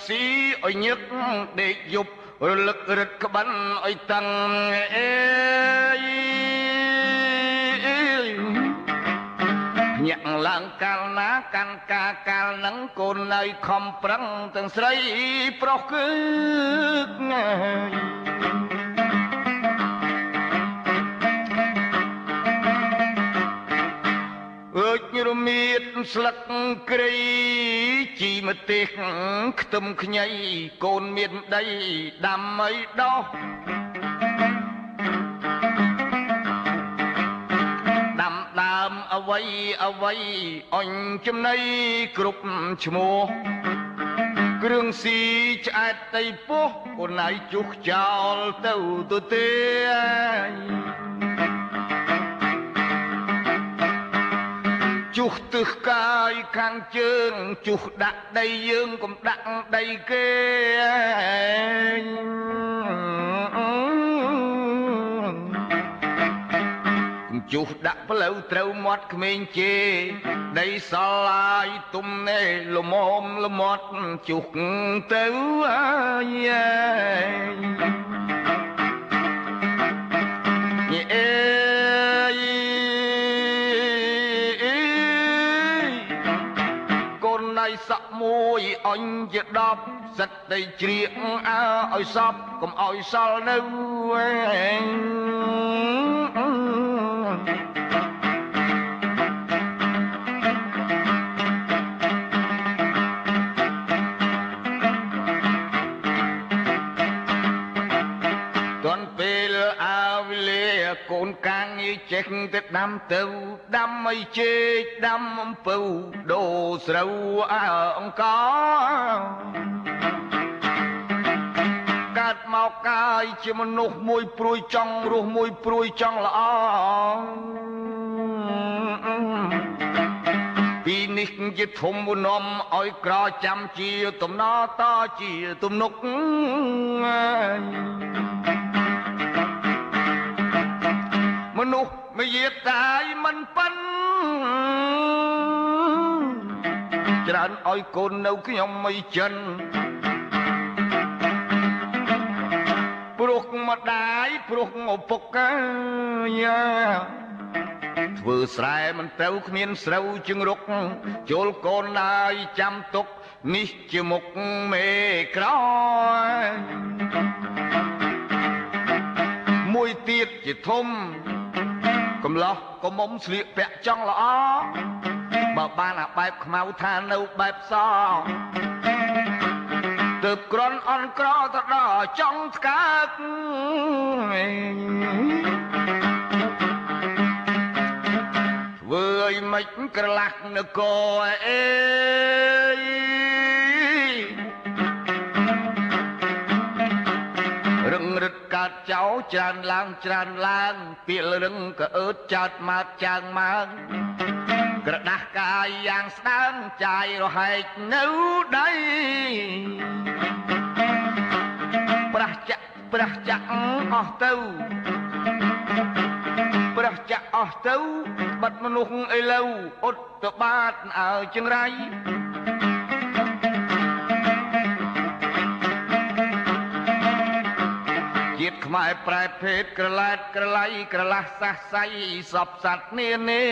ស៊ីឲ្យញឹកដេកយប់រលឹករឹតក្បិនឲ្យតឹងអេញាក់ឡើងកាលណាកាន់ការកាលនឹងកូននៅខំប្រឹងទាំងស្រីប្រុសគឺអើយរមៀតស្លឹកគ្រៃជីម្ទេសខ្ទឹមខ្ញីកូនមានដីដាំអីដោះដាំដើមអ្វីអញចំណីគ្រប់ឈ្មោះគ្រឿងស៊ីឆ្អែតតៃពោះកូនឯងជុះចោលទៅទេជុះទឹះកាយខាងជើងជុះដាក់ដីយើងកុំដាក់ដីគេជុះដាក់ផ្លូវត្រូវមាត់ក្មេងជេដីសឡាយទុំណែលមមលមាត់ជុះទៅអាយអេណៃសក់មួយអញជា10សិតតែជ្រៀកឲ្យសពកុំឲ្យសល់នៅទាន់ពេលអើវលាកូនកាងងារចេះទៅដាំទៅដាំអីជែកដាំអំពៅដូរស្រូវអង្ករកើតមកកាយជាមនុស្សមួយព្រួយចង់រស់មួយព្រួយចង់ល្អពីនេះជាធំវនំឲ្យក្រចាំជាទំនតជាទំនុកមនុស្សមិនយាតាយមិនប៉ិនច្រើនឲ្យកូននៅខ្ញុំមិនចិនព្រោះម្ដាយព្រោះឪពុកយ៉ាធ្វើស្រែមិនទៅគ្មានស្រូវជឹងរុកចូលកូនណាយចាំទុកនេះជាមុខមេក្រមួយទៀតជាធំកំឡោះកុំមុំស្លៀកពាក់ចង់ល្អបើបានអាបែបខ្មៅថានៅបែបសទើបក្រនអន់ក្រទៅដល់ចង់ស្កើកធ្វើឲ្យមិនក្រឡាស់នគរអេរឹងរឹតកើតចោច្រើនឡើងពាក្យរឹងក៏អើតចោតម៉ើតចាងម៉ើងក្រដាស់កាយយ៉ាងស្ដើងចាយរហែកនៅដៃប្រះចាក់អស់ទៅប្រះចាក់អស់ទៅបាត់មនុស្សឥឡូវអត់ទៅបាតអើចង្រៃជាតិខ្មែរប្រែភេទក្រឡែតក្រឡៃក្រឡាស់សះសៃសពសត្វនានា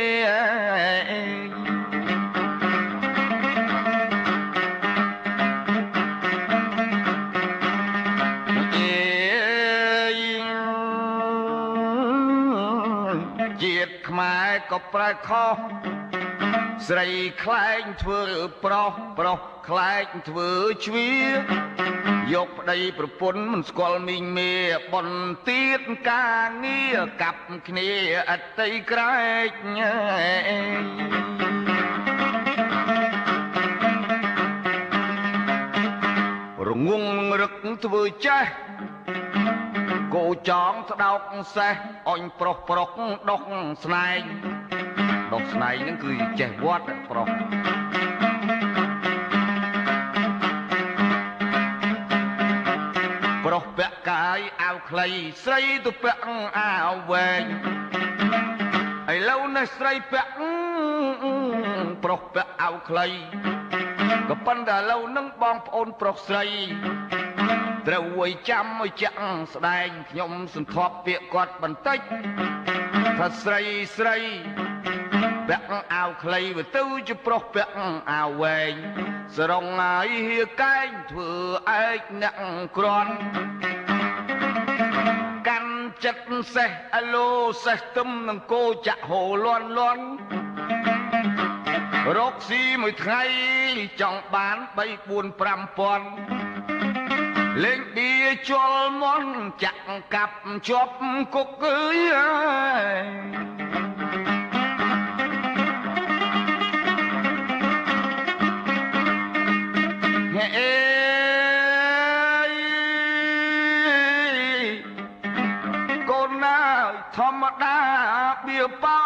ជាតិខ្មែរក៏ប្រែខុសស្រីខ្លែងធ្វើប្រុសខ្លែងធ្វើជ្វាយកប្តីប្រពន្ធមិនស្គាល់មីងមេបនទៀតការងារកាប់គ្នាអតីក្រែករងងរឹកធ្វើចេះគោចងស្ដោកសេះអញប្រុសដុសស្នែងហ្នឹងគឺចេះវត្តប្រុសពាក់កាយអាវខ្លីស្រីទៅពាក់អាវវែងឥឡូវនេះស្រីពាក់ប្រុសពាក់អាវខ្លី ក៏ប៉ុន្តែឥឡូវនឹងបងប្អូនប្រុសស្រីត្រូវអួយចាំឲ្យចាក់ស្ដែងខ្ញុំសន្ធាប់ពាក្យគាត់បន្តិចថាស្រីស្រីពាក់អាវខ្លីទៅជាប្រុសពាក់អាវវែងសរងហើយហៀកែងធ្វើឯកអ្នកក្រាន់កាន់ចិត្តសេះអឡូសេះទឹមនឹងគោចាក់ហូលន់លន់រកស៊ីមួយថ្ងៃចង់បាន3 4 5ពាន់លេងបៀជល់មន់ចាក់កាប់ជាប់គុកអើយអេកូនណាធម្មតាបៀបោ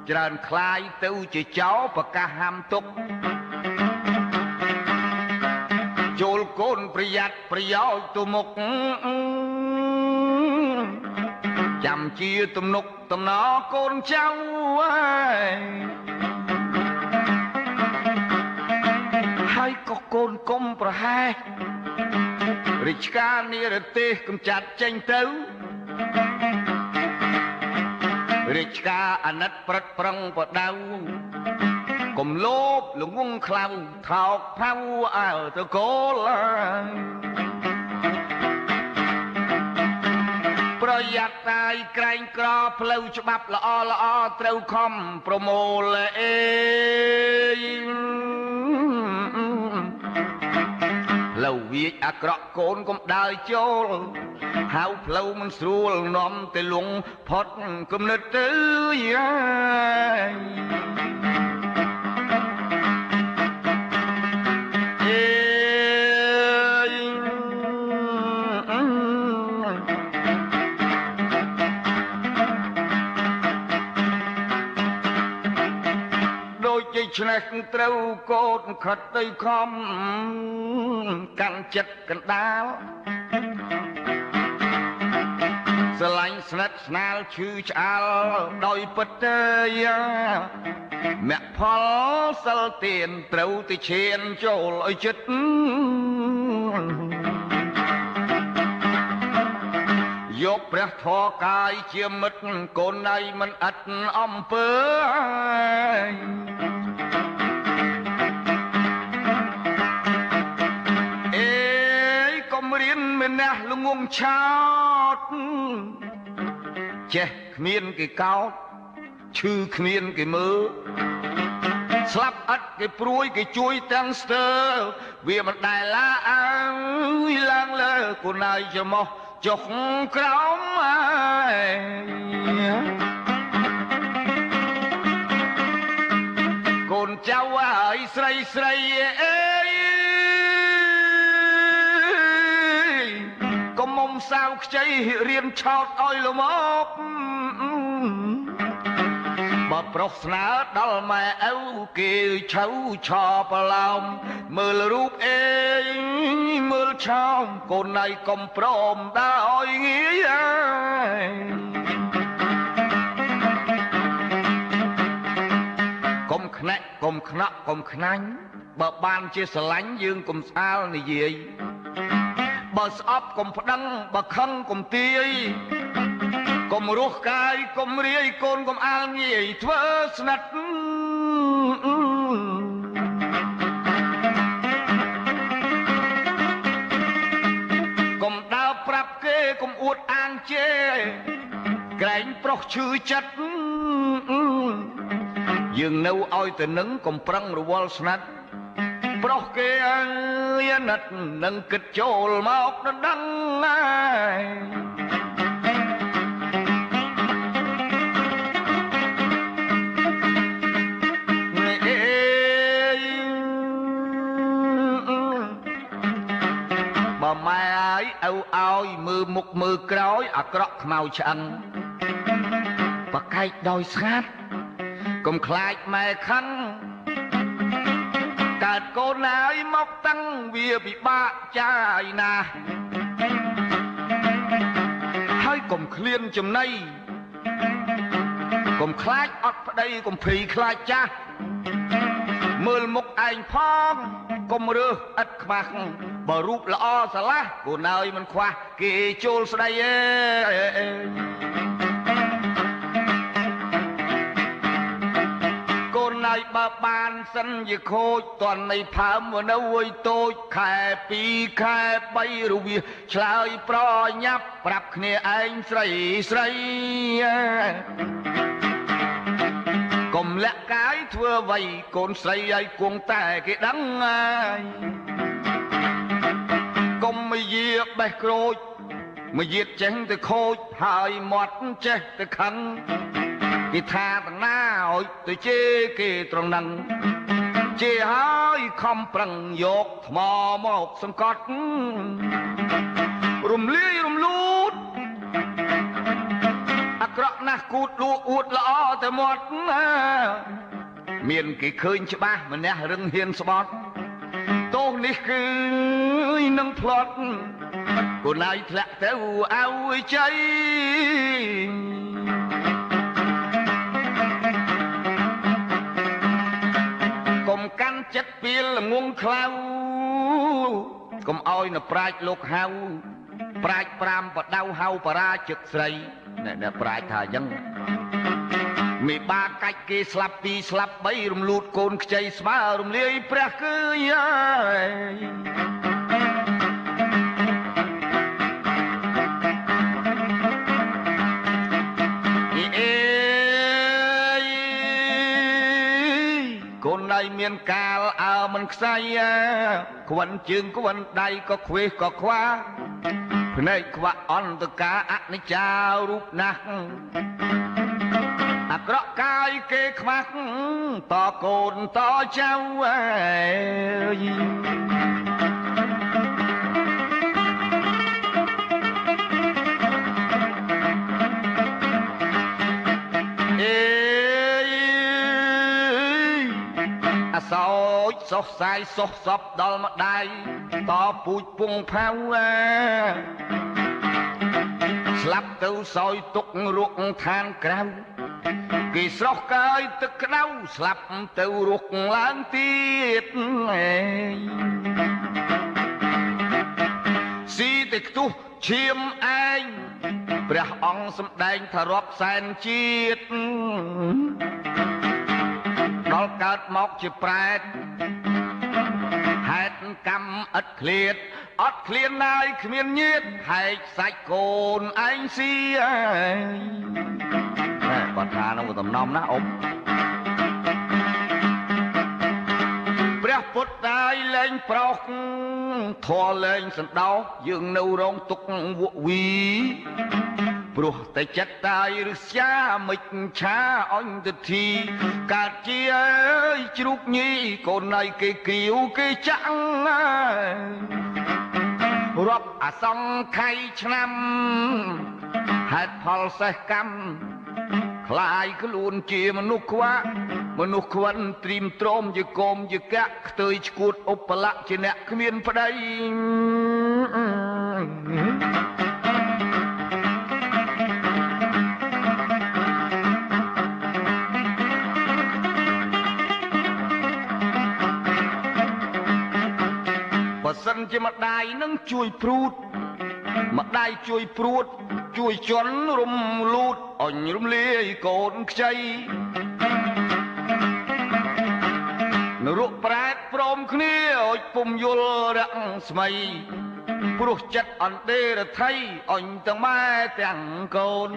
ច្រើនคลายទៅជាចោប្រកាសហាមទុកចូលកូនប្រយ័ត្នប្រយោជន៍ទៅមុខចាំជាទំនុកតំណកូនចៅហើយក៏កូនកុំប្រហែសរាជការនិរទេសកំចាត់ចេញទៅរាជការអាណិតប្រឹកប្រឹងបដៅកុំលោភល្ងងខ្លៅថោកផៅអើទៅកូលប្រយ័ត្នតាយក្រែងក្រផ្លូវច្បាប់ល្អល្អត្រូវខំប្រមូលអេផ្លូវវាចអាក្រក់កូនកុំដើរចូលហៅផ្លូវមិនស្រួលនាំទៅលងផុតគំនិតទៅយាយឆ្នេះត្រូវកូនខិតទៅខំកាន់ចិត្តកណ្ដាលស្រឡាញ់ស្និទ្ធស្នាលឈឺឆ្អាលដោយពិតទេមគ្គផលសិលទានត្រូវទៅឈានចូលឲ្យចិត្តយកព្រះធម៌កាយជាមិត្តកូនណៃមិនអត់អំពើរៀនមិនណាស់ល្ងងឆោតចេះគ្មានគេកោតឈឺគ្មានគេមើលស្លាប់ឥតគេព្រួយគេជួយទាំងស្ទើវាមិនដែលឡាអើយឡើងលើគូនហើយច្រមុះចុះក្រោមហើយកូនចៅហើយស្រីស្រីអេមុំសាវខ្ចីរៀនឆោតឲ្យលមកបើប្រុសស្នើដល់ម៉ែឪគេឆៅឆោប្រឡោមមើលរូបអេមើលឆោមកូនណៃកុំព្រមដើរឲ្យងាយហើយកុំខ្នាក់កុំខ្នក់កុំខ្នាញ់បើបានជាស្រឡាញ់យើងកុំស្អាលនិយាយបើស្អប់កុំប្តឹងបើខឹងកុំទាយកុំរស់កាយកុំរាយកូនកុំអាលងាយធ្វើស្និទ្ធកុំដើរប្រាប់គេកុំអួតអាងជេរក្រែងប្រុសឈឺចិត្តយើងនៅឲ្យទៅនឹងកុំប្រឹងរវល់ស្និទ្ធប្រុសគេអើយណាត់នឹងគិតចូលមកដណ្ដឹងហើយបើម៉ែអើយឪឲ្យមើលមុខមើលក្រោយអាក្រក់ខ្មៅឆ្អឹងបកែកដោយស្ងាត់កុំខ្លាចម៉ែខឹងកើតកូនហើយមកតាំងវាពិបាកចាយណាស់ហើយកុំឃ្លានចំណៃកុំខ្លាចអត់ប្តីកុំភ័យខ្លាចចាស់ មើលមុខឯងផងកុំរើសឥតខ្មាស់បើរូបល្អស្រឡះគូនើយមិនខ្វះគេចូលស្ដីអេកូនណៃបើបានសិនជាខូចតន់នៃផើមនៅអុយតូចខែ2ខែ3រវាឆ្លើយប្រញាប់ប្រាប់គ្នាឯងស្រីស្រីកុំលាក់កាយធ្វើអ្វីកូនស្រីឲ្យគង់តែគេដឹងហើយកុំមកយាបេះក្រូចមកយាតចេះទៅខូចហើយមាត់ចេះទៅខឹងគេថាតាណាឲ្យទៅជេរគេត្រង់ហ្នឹងជេរហើយខំប្រឹងយកថ្មមកសង្កត់រំលាយរំលូតអាក្រក់ណាស់គូតលួអួតល្អតែមាត់មានគេឃើញច្បាស់ម្នាក់រឹងហ៊ានស្បត់ទោសនេះគឺនឹងផ្លត់គូនឯងធ្លាក់ទៅឲ្យជ័យកុំកាន់ចិត្តពីលងងខ្លៅកុំឲ្យនៅប្រាជ្ញលោកហៅប្រាជ្ញ5បដៅហៅបរាជិកស្រីអ្នកប្រាជ្ញថាអញ្ចឹងមេបាកាច់គេស្លាប់2ស្លាប់3រំលូតកូនខ្ចីស្មើរំលាយព្រះគឺកូនណៃមានកាលអើមិនខ្សែខ្វិនជើងខ្វិនដៃក៏ខ្វេះក៏ខ្វាភ្នែកខ្វាក់អន្តកាអនិច្ចារូបណាស់អាក្រក់កាយគេខ្មាស់តកូនតចៅអាសោចសុសសាយសុសសពដល់ម្ដាយតពូជពងផៅស្លាប់ទៅសោយទុករុកឋានក្រៅគេស្រស់កាយទឹកក្តៅស្លាប់ទៅរុកឡើងទៀតស៊ីតែខ្ទុះឈាមឯងព្រះអង្គសម្ដែងថារាប់សែនជាតិដល់កើតមកជាប្រែតហេតុកម្មឥតឃ្លាតអត់ឃ្លានណាយគ្មានញាតហែកសាច់កូនឯងស៊ីគាត់ថានោះតំណំណាអ៊ំព្រះពុទ្ធតាយលែងប្រោសធေါ်លែងសណ្ដោយើងនៅរងទុកវក់វីព្រោះតែចិត្តតាយឬស្យាមិចឆាអញទិធី កើតជាជ្រូកញីកូនណៃគេគៀវគេចាក់រាប់អសង្ខ័យឆ្នាំហេតុផលសេះកម្មคลายខ្លួនជាមនុស្សខ្វាក់មនុស្សខ្វិនត្រៀមទ្រាំជាកុំជាកាក់ខ្ទើយឈួតឧបលៈជាអ្នកគ្មានប្តីបើសិនជាម្ដាយនឹងជួយព្រួតម្ដាយជួយព្រួតជួយជន់រំលូតអញរំលាយកូនខ្ចីនរកប្រែតព្រមគ្នាអុចពុំយល់រាំងស្មៃព្រោះចិត្តអន្តេរថៃអញទាំងម៉ែទាំងកូន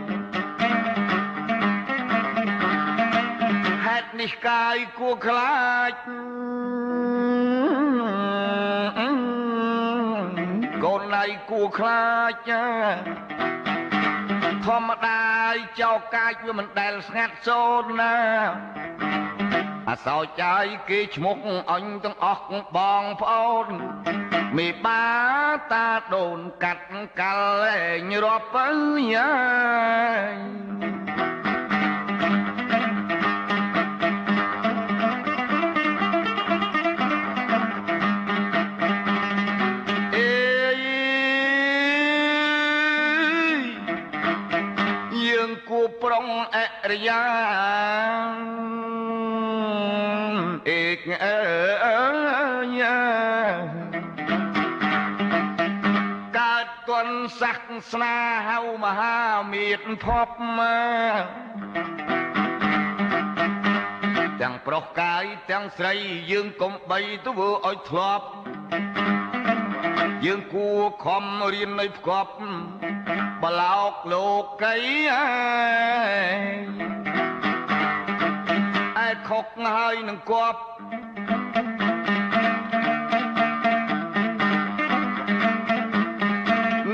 ហេតុនេះកាយគួរខ្លាចកូនណៃគួរខ្លាចធម្មតាចោកាចវាមិនដែលស្ងាត់សូនណាអសោចាយគេឈ្មោះអញទាំងអស់បងប្អូនមេបាតាដូនកាត់កាល់ឯងរាប់ទៅគួប្រុងអរិយាឯកអើ កើតទន់សាសនាហៅមហាមេតភពទាំងប្រុសកាយទាំងស្រីយើងកុំបីទៅធ្វើឲ្យធ្លាប់យើងគួរខំរៀននៅផ្គប់បឡោកលោកីឯខុកហើយនឹងគប់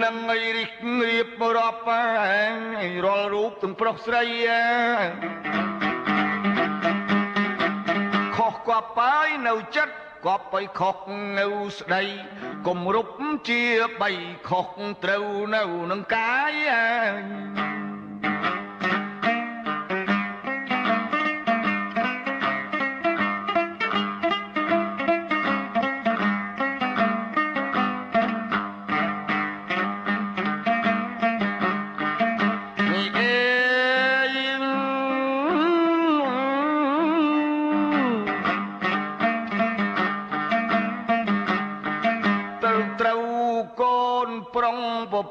នឹងឲ្យរិះរៀបរាប់រាល់រូបទាំងប្រុសស្រីខុសគប់ហើយនៅចិត្តគប់ឲ្យខុសនៅស្ដីគំរុបជាបីខុសត្រូវនៅនឹងកាយ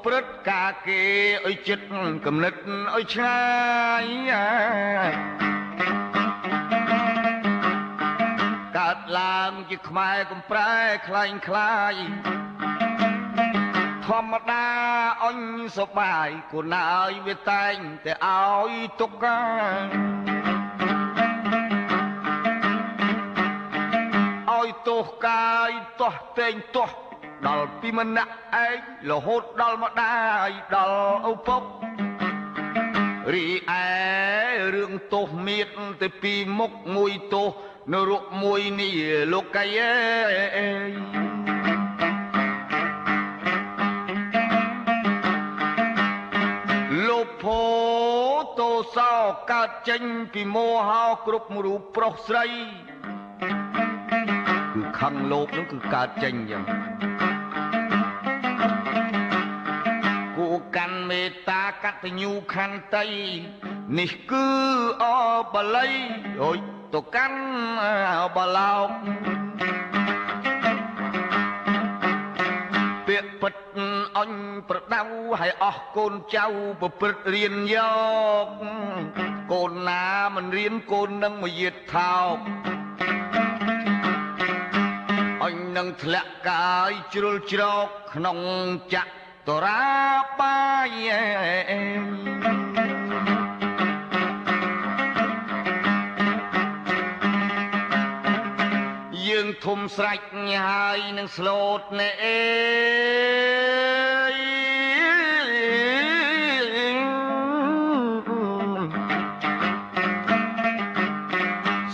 ព្រឹត្តការគេឲ្យចិត្តគំនិតឲ្យឆ្ងាយកើតឡើងជាខ្មែរកំប្រែខ្លែងខ្លាយធម្មតាអញសបាយគូនអើយវាតែងតែឲ្យទុកឲ្យទោសកាយទោះតែងទោះដល់ពីម្នាក់ឯងរហូតដល់ម្ដាយដល់ឪពុករីឯរឿងទោសមានតែពីមុខមួយទោសនរកមួយនេះលោកីលោភទោសោកើតចេញពីមោហោគ្រប់រូបប្រុសស្រីគឺខឹងលោភនោះគឺកើតចេញយ៉ាងកាន់មេត្តាកតញ្ញូខន្តីនេះគឺអបល័យអុយទៅកាន់បឡោកពាក្យពិតអញប្រដៅឲ្យអស់កូនចៅប្រព្រឹត្តរៀនយកកូនណាមិនរៀនកូននឹងមកយាតថោកអញនឹងធ្លាក់កាយជ្រុលជ្រោកក្នុងចក្រតរាបាយយើងធំស្រេចហើយនឹងស្លូតណែអេ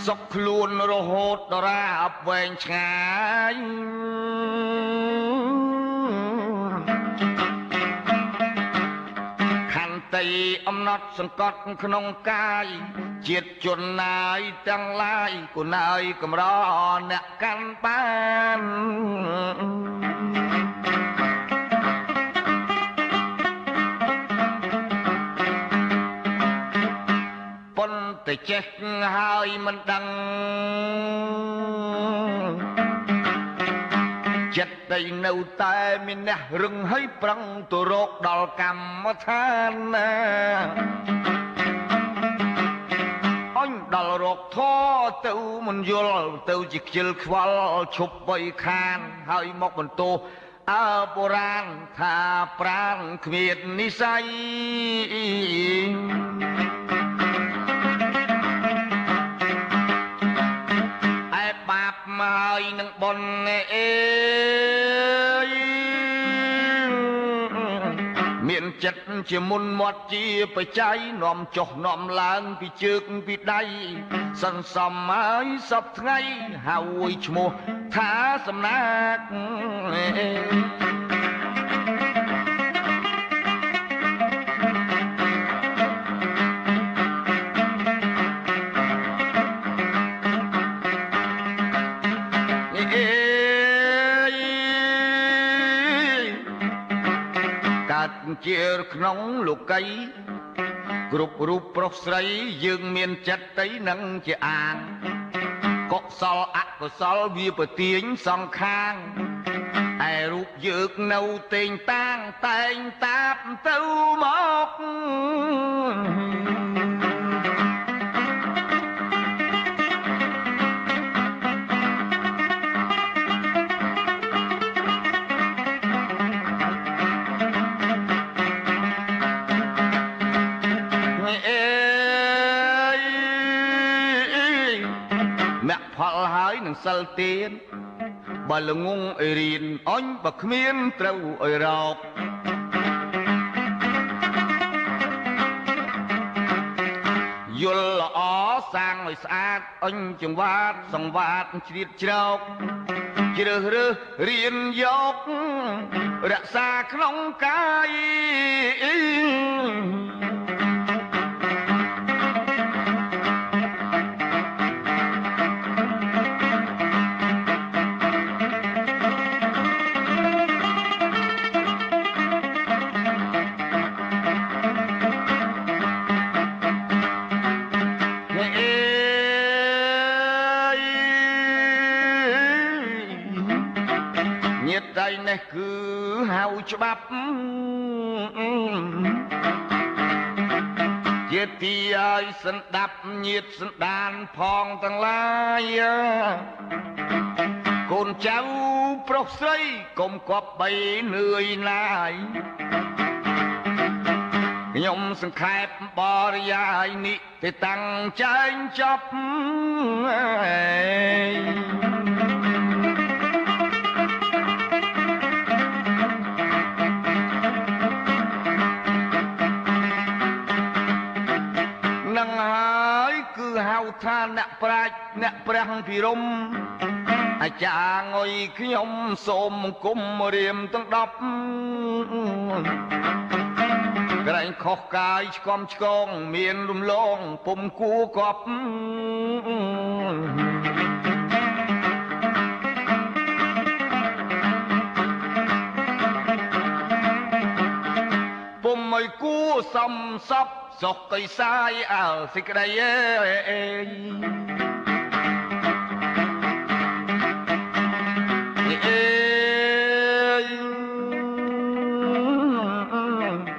សុខខ្លួនរហូតដរាអបវែងឆ្ងាយតីអំណត់សង្កត់ក្នុងកាយជាតិជនណាយទាំងឡាយគូណាយកំរអ្នកកាន់បានប៉ុន្តែចេះហើយមិនដឹងចិត្តតែនៅតែមានអ្នករឹងឲ្យប្រឹងទៅរកដល់កម្មដ្ឋានណាអញដល់រកធរទៅមិនយល់ទៅជាខ្ជិលខ្វល់ឈប់បីខានហើយមកបន្ទោសអើបុរាណថាប្រាណគ្មាននិស័យបាបមកនឹងបនអេមានចិត្តជាមុនមាត់ជាបច្ច័យនាំចុះនាំឡើងពីជើងពីដៃសន្សំហើយសពថ្ងៃហើយឈ្មោះថាសំណាកជាក្នុងលោកីគ្រប់រូបប្រុសស្រីយើងមានចិត្តទៅនឹងជាអាង កុសលអកុសលវាប្រទាញសងខាងឯរូបយើងនៅតែងតាងតែងតាបទៅមកផលហើយនឹងសិលទានបើល្ងងអីរៀនអញបើគ្មានត្រូវអីរកយល់ល្អសាងឲ្យស្អាតអញចង្វាតសង្វាតជ្រៀតជ្រោកជ្រើសរើសរៀនយករក្សាក្នុងកាយនេះគឺហៅច្បាប់ជាទីឲ្យសន្តាប់ញាតសន្តានផងទាំងឡាយកូនចៅប្រុសស្រីកុំគប់បីនឿយណាយខ្ញុំសង្ខេបបរិយាយនេះទៅតាំងចែងចប់នឹងហើយគឺហៅថាអ្នកប្រាជ្ញអ្នកព្រះភិរមអាចារ្យងុយខ្ញុំសូមអង្គមរៀមទាំង10ក្រែងខុសកាយឆ្កំឆ្កងមានរំលងពុំគួរគប់ពុំឲ្យគួរសំសពសុខកៃសាយអើសេចក្តី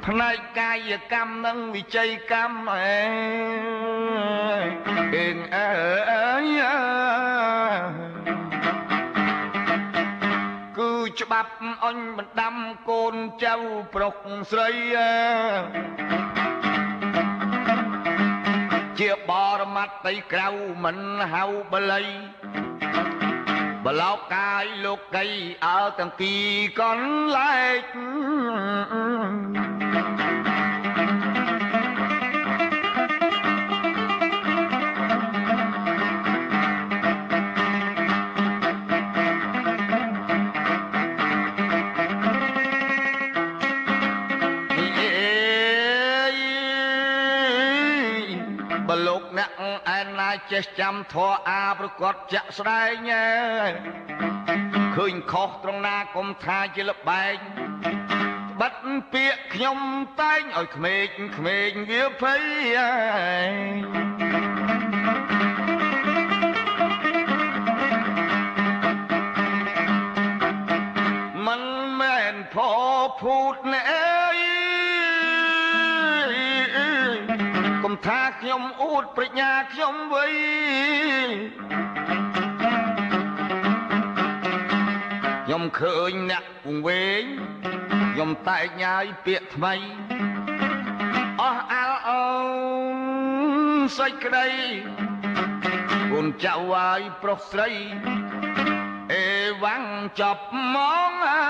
ផ្នែកកាយកម្មនិងវិជ័យកម្មគឺច្បាប់អញបណ្ដាំកូនចៅប្រុសស្រីជាបរមត្ត័យក្រៅមិនហៅបល័យបលោកកាយលោកីអើទាំងពីរកន្លែកបលោកអ្នកឯណាចេះចាំធម៌អាប្រកបចាក់ស្ដែងឃើញខុសត្រង់ណាកុំថាជាលបែងបាត់ពាក្យខ្ញុំតែងឲ្យក្មេងវាភ័យមិនមែនផភូតណែកុំថាខ្ញុំអួតប្រាជ្ញាខ្ញុំវិញខ្ញុំឃើញអ្នកពងវែងខ្ញុំតែកញ៉ាយពាក្យថ្មីអស់អាលអូនសេចក្តីកូនចៅឲ្យប្រុសស្រីអេវ៉ាំងចប់មកហើ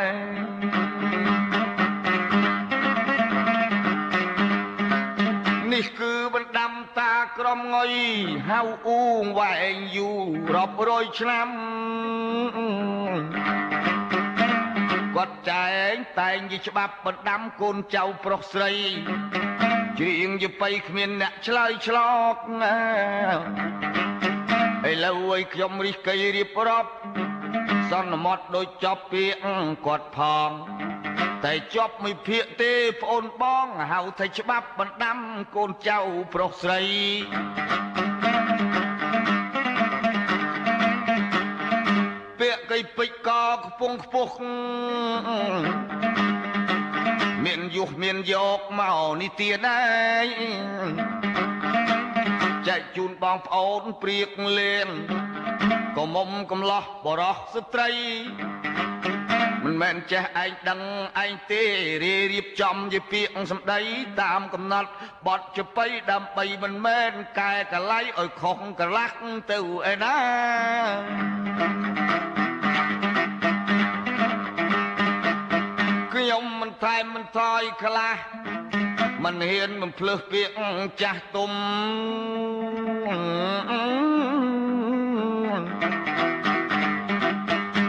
យនេះគឺបណ្ដាំតាក្រមងុយហៅអ៊ូងវែងយូររាប់រយឆ្នាំគាត់ចែងតែងជាច្បាប់បណ្ដាំកូនចៅប្រុសស្រីច្រៀងយប៉ីគ្មានអ្នកឆ្លើយឆ្លកឥឡូវឲ្យខ្ញុំរិះគិរៀបរាប់សន្មត់ដូចចប់ពាក្យគាត់ផងតែជាប់មួយភាកទេប្អូនបងហៅថាច្បាប់បណ្ដាំកូនចៅប្រុសស្រី ពាក់កៃពេជ្រកកំពុងខ្ពស់មានយុះមានយកមកនេះទៀតដែរចែកជូនបងប្អូនព្រៀកលេងក៏មុំកំឡោះបរោះស្ត្រីមិនមែនចេះឯងដឹងឯងទេរៀបចំជាពាក្យសម្ដីតាមកំណត់បទចបៃដើម្បីមិនមែនកែកលៃឲ្យខុសកលាស់ទៅឯណាខ្ញុំមិនថែមមិនថយខ្លះមិនហ៊ានមិនភ្លើសពាក្យចាស់ទុំ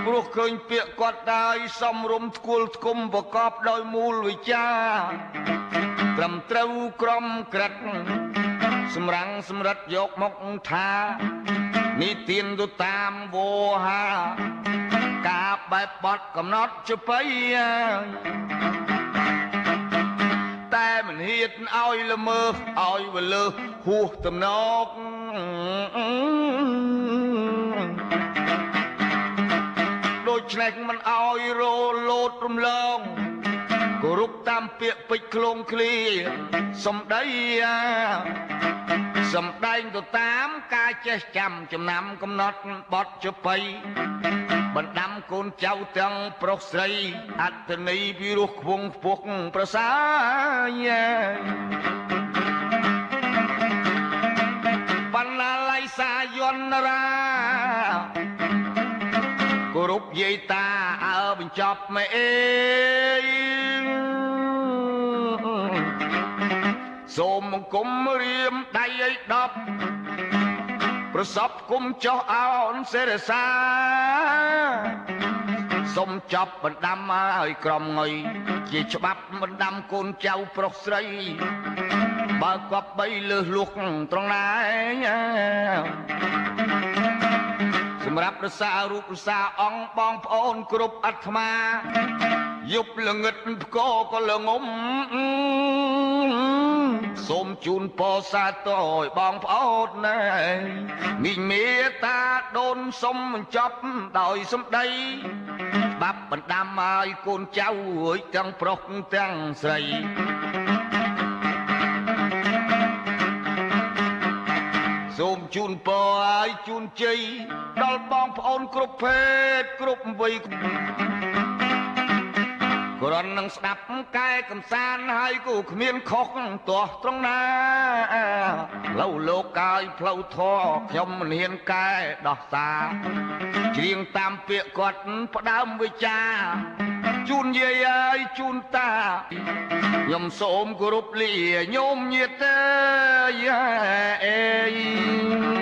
ព្រោះឃើញពាក្យគាត់ដែរសំរុំធ្គល់ធ្គុំប្រកបដោយមូលវិជ្ជាត្រឹមត្រូវក្រមក្រិតសម្រាំងសម្រិតយកមកថានេះទៀនទៅតាមវោហាការបែបបត់កំណត់ចបៃតែមិនហ៊ានឲ្យល្មើសឲ្យវលើហួសទំនកដូច្នេះមិនឲ្យរលោតរំលងគោរពតាមពាក្យពេចន៍ឃ្លងឃ្លាសំដីសំដែងទៅតាមការចេះចាំចំណាំកំណត់បទចបៃបណ្ដាំកូនចៅទាំងប្រុសស្រីអត្តន័យពីរោះខ្ពងខ្ពស់ប្រសើរបណ្ណាល័យសាយន្តរាគោរពយាយតាអើបញ្ចប់មេសូមអង្គមរៀមដៃឲ្យ10ប្រសពគុំចុះអោនសេរសាសុំចាប់បណ្ដាំឲ្យក្រំងុយជាច្បាប់បណ្ដាំកូនចៅប្រុសស្រីបើគប់បីលើសលុកត្រង់ណាសម្រាប់រសារូបរសាអង្គបងប្អូនគ្រប់អាត្មាយប់ល្ងិតផ្គរក៏ល្ងំសូមជូនពរសាទរឲ្យបងប្អូនណែមីងមេតាដូនសុំបញ្ចប់ដោយសម្ដីបាប់បណ្ដាំឲ្យកូនចៅរួយទាំងប្រុសទាំងស្រីសូមជូនពរឲ្យជូនជ័យដល់បងប្អូនគ្រប់ភេទគ្រប់វ័យគ្រាន់នឹងស្ដាប់កែកំសាន្តហើយក៏គ្មានខុសទាស់ត្រង់ណាឡូវលោកកាយផ្លូវធរខ្ញុំមិនហ៊ានកែដោះសារច្រៀងតាមពាក្យគាត់ផ្ដើមវិចាជូនយាយហើយជូនតាខ្ញុំសូមគោរពលាញោមញាតិអេ